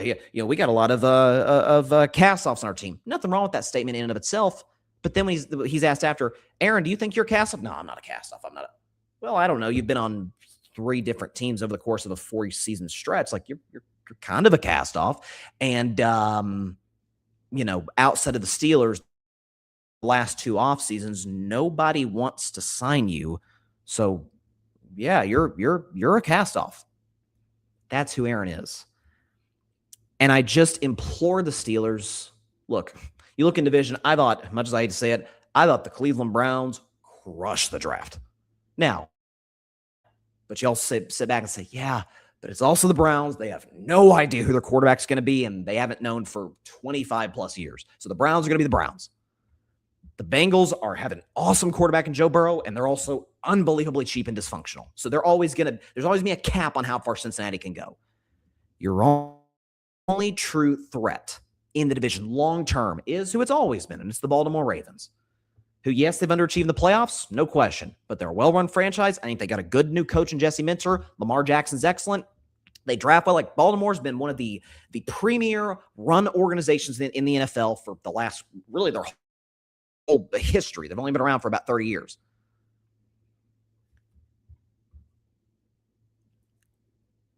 We got a lot of cast-offs on our team. Nothing wrong with that statement in and of itself. But then when he's asked after, Aaron, do you think you're a cast-off? No, I'm not a cast-off. I'm not. Well, I don't know. You've been on 3 different teams over the course of a 4-season stretch. Like you're kind of a cast-off. And outside of the Steelers, last 2 off seasons, nobody wants to sign you. So yeah, you're a cast-off. That's who Aaron is. And I just implore the Steelers, look, you look in division, I thought, much as I hate to say it, I thought the Cleveland Browns crushed the draft. Now, but y'all sit back and say, yeah, but it's also the Browns. They have no idea who their quarterback's going to be, and they haven't known for 25 plus years. So the Browns are going to be the Browns. The Bengals have an awesome quarterback in Joe Burrow, and they're also unbelievably cheap and dysfunctional. So there's always going to be a cap on how far Cincinnati can go. You're only true threat in the division long-term is who it's always been, and it's the Baltimore Ravens, who, yes, they've underachieved in the playoffs, no question, but they're a well-run franchise. I think they got a good new coach in Jesse Minter. Lamar Jackson's excellent. They draft well. Like Baltimore's been one of the premier run organizations in the NFL for the last, really their whole history. They've only been around for about 30 years.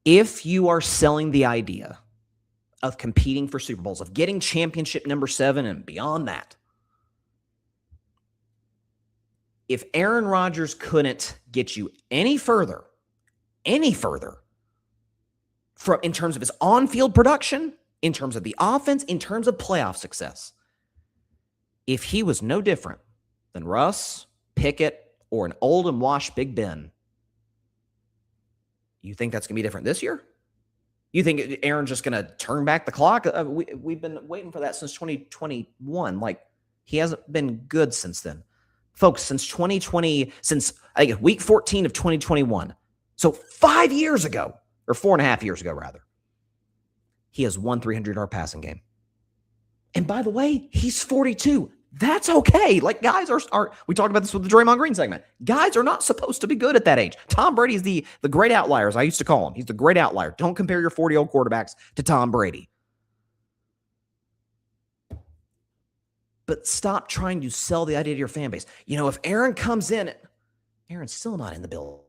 If you are selling the idea of competing for Super Bowls, of getting championship number 7 and beyond that, if Aaron Rodgers couldn't get you any further in terms of his on-field production, in terms of the offense, in terms of playoff success, if he was no different than Russ, Pickett, or an old and washed Big Ben, you think that's going to be different this year? You think Aaron's just going to turn back the clock? We've been waiting for that since 2021. Like, he hasn't been good since then. Folks, since I think week 14 of 2021, so 5 years ago, or 4.5 years ago, rather, he has one 300-yard passing game. And by the way, he's 42. That's okay. Like, guys are we talked about this with the Draymond Green segment. Guys are not supposed to be good at that age. Tom Brady is the great outlier, as I used to call him. He's the great outlier. Don't compare your 40-year-old quarterbacks to Tom Brady. But stop trying to sell the idea to your fan base. If Aaron comes in, Aaron's still not in the building.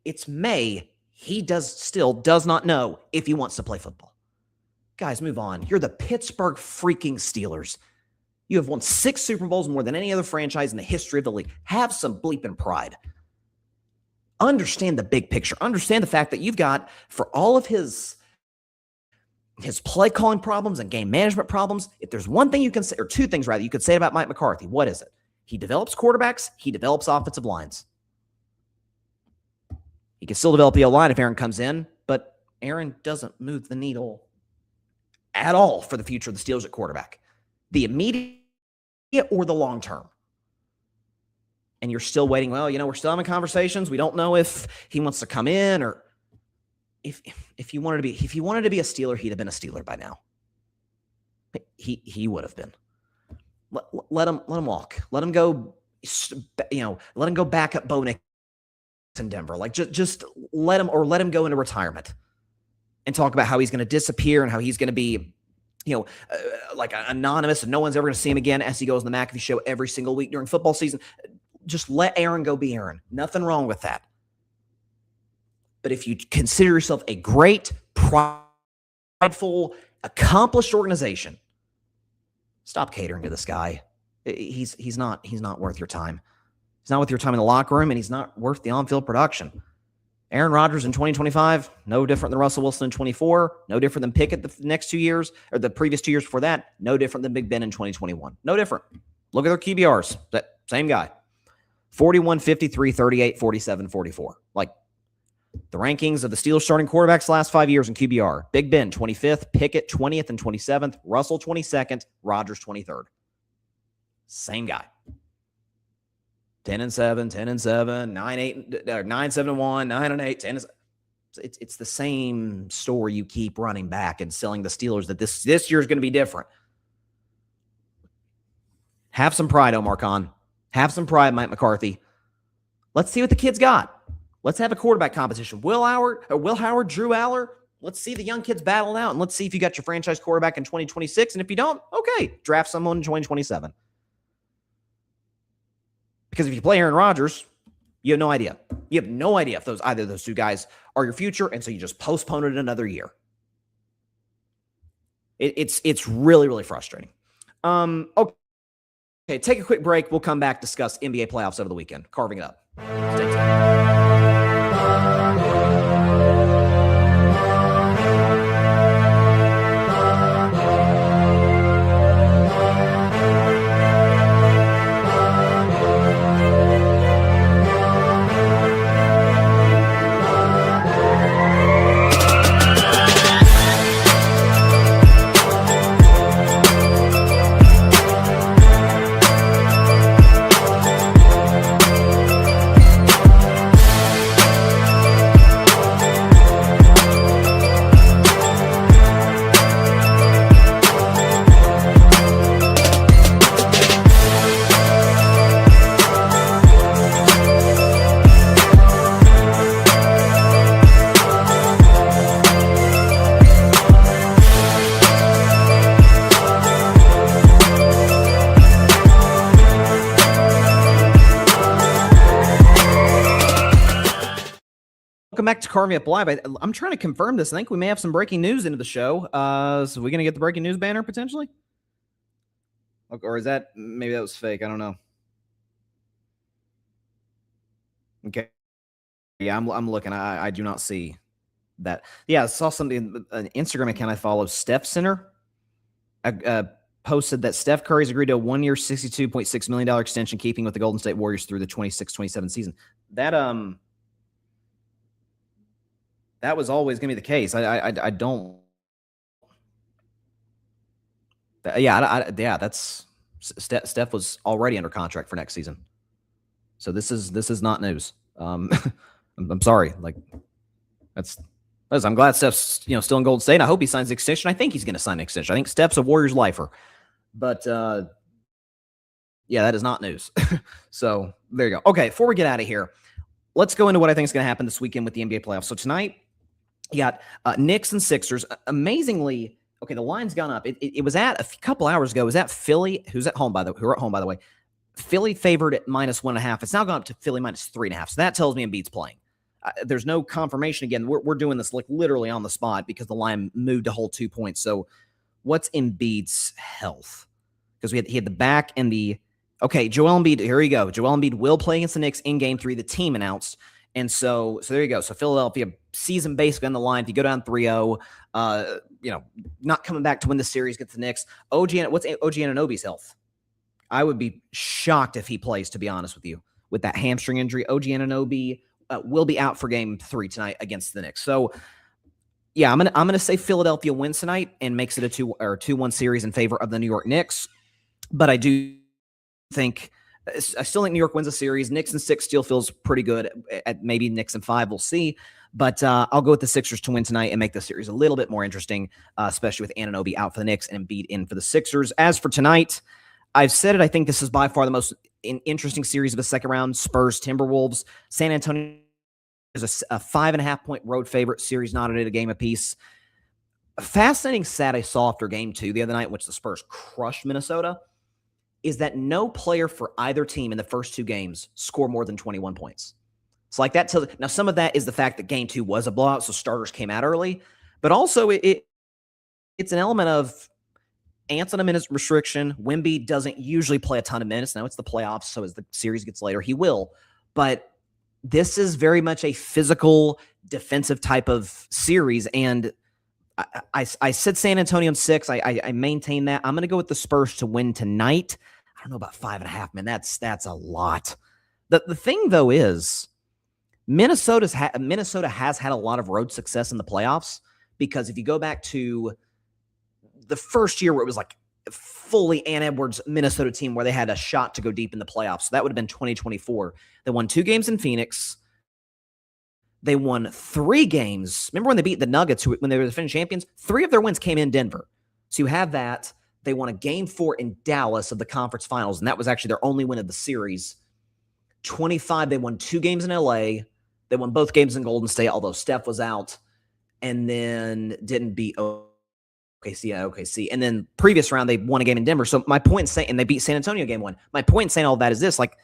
It's May. He still does not know if he wants to play football. Guys, move on. You're the Pittsburgh freaking Steelers. You have won 6 Super Bowls, more than any other franchise in the history of the league. Have some bleeping pride. Understand the big picture. Understand the fact that you've got, for all of his play calling problems and game management problems, if there's one thing you can say, or 2 things rather, you could say about Mike McCarthy, what is it? He develops quarterbacks. He develops offensive lines. He can still develop the O-line if Aaron comes in, but Aaron doesn't move the needle at all for the future of the Steelers at quarterback. The immediate or the long term. And you're still waiting. Well, we're still having conversations. We don't know if he wants to come in, or if he wanted to be a Steeler, he'd have been a Steeler by now. He would have been. Let him walk. Let him go. Let him go back up Bo Nix in Denver. Like just let him go into retirement and talk about how he's going to disappear and how he's going to be, like anonymous and no one's ever going to see him again as he goes on the McAfee show every single week during football season. Just let Aaron go be Aaron. Nothing wrong with that. But if you consider yourself a great, prideful, accomplished organization, stop catering to this guy. He's not worth your time. He's not worth your time in the locker room, and he's not worth the on-field production. Aaron Rodgers in 2025, no different than Russell Wilson in 24, no different than Pickett the next 2 years, or the previous 2 years before that, no different than Big Ben in 2021. No different. Look at their QBRs. That same guy. 41, 53, 38, 47, 44. Like the rankings of the Steelers starting quarterbacks the last 5 years in QBR. Big Ben, 25th. Pickett, 20th and 27th. Russell, 22nd. Rodgers, 23rd. Same guy. 10-7, 10-7, 9-8, 9-7-1, 9-8, 10. It's the same story you keep running back and selling the Steelers that this year is going to be different. Have some pride, Omar Khan. Have some pride, Mike McCarthy. Let's see what the kid's got. Let's have a quarterback competition. Will Howard, Drew Aller. Let's see the young kids battle out, and let's see if you got your franchise quarterback in 2026. And if you don't, okay, draft someone in 2027. Because if you play Aaron Rodgers, you have no idea. You have no idea if either of those 2 guys are your future, and so you just postpone it another year. It's really, really frustrating. Okay, take a quick break. We'll come back, discuss NBA playoffs over the weekend. Carving it up. Stay tuned. Welcome back to Carving Up Live. I'm trying to confirm this. I think we may have some breaking news into the show. So we're going to get the breaking news banner potentially? Or is that, maybe that was fake. I don't know. Okay. Yeah, I'm looking. I do not see that. Yeah, I saw something, an Instagram account I follow, Steph Center, posted that Steph Curry's agreed to a 1-year, $62.6 million extension, keeping with the Golden State Warriors through the 26-27 season. That was always going to be the case. I don't. That's Steph was already under contract for next season, so this is not news. I'm sorry. Like I'm glad Steph's still in Golden State. I hope he signs the extension. I think he's going to sign an extension. I think Steph's a Warriors lifer, but that is not news. So there you go. Okay, before we get out of here, let's go into what I think is going to happen this weekend with the NBA playoffs. So tonight, you got Knicks and Sixers. Amazingly, okay, the line's gone up. It was at a couple hours ago. It was at Philly, who are at home, by the way. Philly favored at -1.5. It's now gone up to Philly -3.5. So that tells me Embiid's playing. There's no confirmation. Again, we're doing this like literally on the spot because the line moved a whole 2 points. So what's Embiid's health? because he had the back and the Joel Embiid. Here you go. Joel Embiid will play against the Knicks in Game 3. The team announced, and so there you go. So Philadelphia season basically on the line. If you go down 3-0, not coming back to win the series against the Knicks. What's OG Anunoby's health? I would be shocked if he plays, to be honest with you, with that hamstring injury. OG Anunoby will be out for Game 3 tonight against the Knicks. So, yeah, I'm gonna say Philadelphia wins tonight and makes it a 2-1 series in favor of the New York Knicks. But I still think New York wins a series. Knicks in 6 still feels pretty good. At maybe Knicks in 5, we'll see. But I'll go with the Sixers to win tonight and make the series a little bit more interesting, especially with Anunoby out for the Knicks and Embiid in for the Sixers. As for tonight, I've said it. I think this is by far the most interesting series of the second round. Spurs, Timberwolves. San Antonio is a 5.5-point road favorite. Series knotted at a game apiece. A fascinating stat I saw after Game 2 the other night, in which the Spurs crushed Minnesota, is that no player for either team in the first 2 games scored more than 21 points. It's like that. Now, some of that is the fact that Game 2 was a blowout, so starters came out early. But also, it's an element of Ant's on a minutes restriction. Wemby doesn't usually play a ton of minutes. Now it's the playoffs, so as the series gets later, he will. But this is very much a physical, defensive type of series. And I said San Antonio in 6. I maintain that. I'm going to go with the Spurs to win tonight. I don't know about 5.5, man. That's a lot. The thing, though, is Minnesota has had a lot of road success in the playoffs, because if you go back to the first year where it was like fully Ann Edwards Minnesota team where they had a shot to go deep in the playoffs. So that would have been 2024. They won 2 games in Phoenix. They won 3 games. Remember when they beat the Nuggets when they were the defending champions? 3 of their wins came in Denver. So you have that. They won a Game 4 in Dallas of the conference finals, and that was actually their only win of the series. 25, they won 2 games in LA. They won both games in Golden State, although Steph was out, and then didn't beat OKC. And then previous round, they won a game in Denver. So my point in saying, and they beat San Antonio Game 1. My point in saying all that is this, like,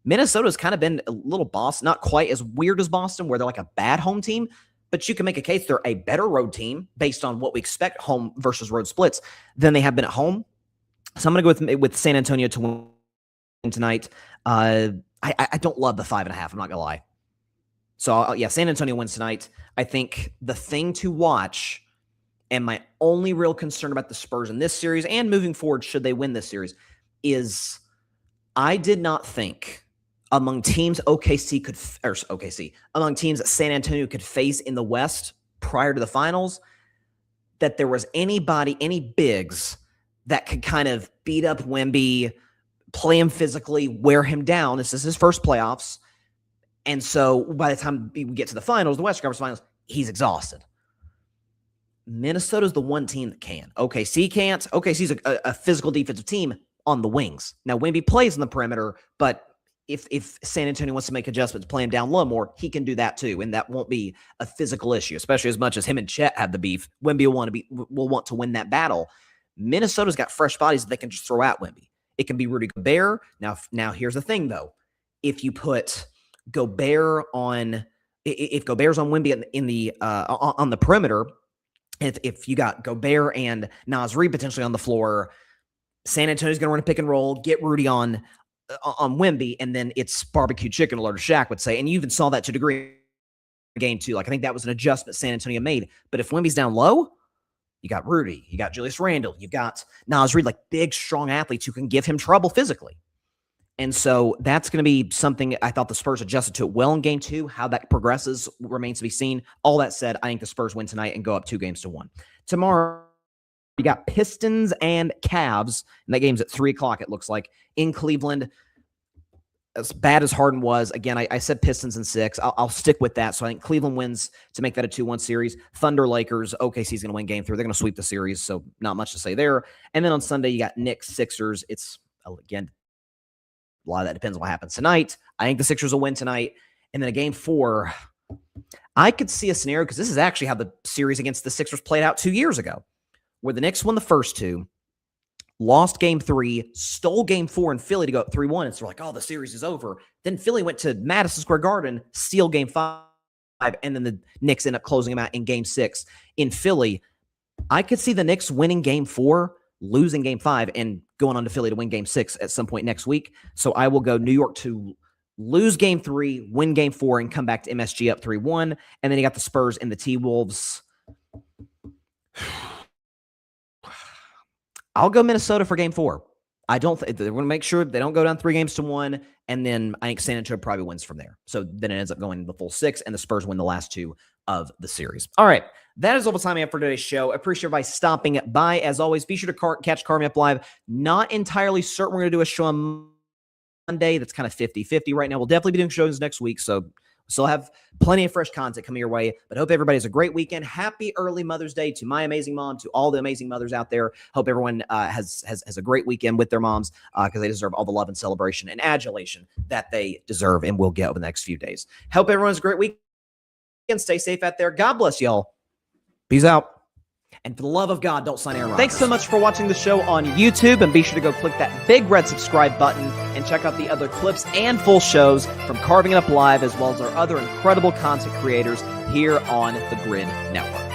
Minnesota's kind of been a little Boston, not quite as weird as Boston, where they're like a bad home team, but you can make a case they're a better road team based on what we expect home versus road splits than they have been at home. So I'm going to go with San Antonio to win tonight. I don't love the 5.5. I'm not going to lie. So, San Antonio wins tonight. I think the thing to watch, and my only real concern about the Spurs in this series and moving forward, should they win this series, is I did not think among teams among teams that San Antonio could face in the West prior to the finals, that there was any bigs that could kind of beat up Wemby, play him physically, wear him down. This is his first playoffs. And so by the time we get to the finals, the Western Conference Finals, he's exhausted. Minnesota's the one team that can. OKC can't. OKC's a physical defensive team on the wings. Now, Wemby plays on the perimeter, but if San Antonio wants to make adjustments, play him down low more, he can do that too, and that won't be a physical issue, especially as much as him and Chet have the beef. Wemby will want to win that battle. Minnesota's got fresh bodies that they can just throw at Wemby. It can be Rudy Gobert. Now here's the thing, though. If you put Gobert on, if Gobert's on Wemby on the perimeter, if you got Gobert and Naz Reid potentially on the floor, San Antonio's going to run a pick and roll, get Rudy on Wemby, and then it's barbecue chicken alert, as Shaq would say. And you even saw that to a degree in Game 2. Like, I think that was an adjustment San Antonio made. But if Wemby's down low, you got Rudy, you got Julius Randle, you've got Naz Reid, like big, strong athletes who can give him trouble physically. And so that's going to be something I thought the Spurs adjusted to it well in Game 2. How that progresses remains to be seen. All that said, I think the Spurs win tonight and go up 2-1. Tomorrow, you got Pistons and Cavs, and that game's at 3 o'clock, it looks like, in Cleveland. As bad as Harden was, again, I said Pistons in 6. I'll stick with that. So I think Cleveland wins to make that a 2-1 series. Thunder, Lakers, OKC's going to win Game 3. They're going to sweep the series, so not much to say there. And then on Sunday, you got Knicks, Sixers. It's, again, a lot of that depends on what happens tonight. I think the Sixers will win tonight. And then a Game 4, I could see a scenario, because this is actually how the series against the Sixers played out 2 years ago, where the Knicks won the first 2, lost Game 3, stole Game 4 in Philly to go up 3-1. And so we're like, oh, the series is over. Then Philly went to Madison Square Garden, steal Game 5, and then the Knicks end up closing them out in Game 6 in Philly. I could see the Knicks winning Game 4, losing game 5 and going on to Philly to win game 6 at some point next week. So I will go New York to lose game 3, win game 4, and come back to MSG up 3-1. And then you got the Spurs and the T-Wolves. I'll go Minnesota for game 4. I don't think they're going to make sure they don't go down 3-1, and then I think San Antonio probably wins from there. So then it ends up going the full 6, and the Spurs win the last 2 of the series. All right, that is all the time I have for today's show. I appreciate everybody stopping by. As always, be sure to catch Carving Up Live. Not entirely certain we're going to do a show on Monday. That's kind of 50-50 right now. We'll definitely be doing shows next week, so still have plenty of fresh content coming your way, but hope everybody has a great weekend. Happy early Mother's Day to my amazing mom, to all the amazing mothers out there. Hope everyone has a great weekend with their moms because they deserve all the love and celebration and adulation that they deserve and will get over the next few days. Hope everyone has a great weekend. Stay safe out there. God bless y'all. Peace out. And for the love of God, don't sign Aaron Rodgers. Thanks so much for watching the show on YouTube, and be sure to go click that big red subscribe button and check out the other clips and full shows from Carving It Up Live, as well as our other incredible content creators here on the Grid Network.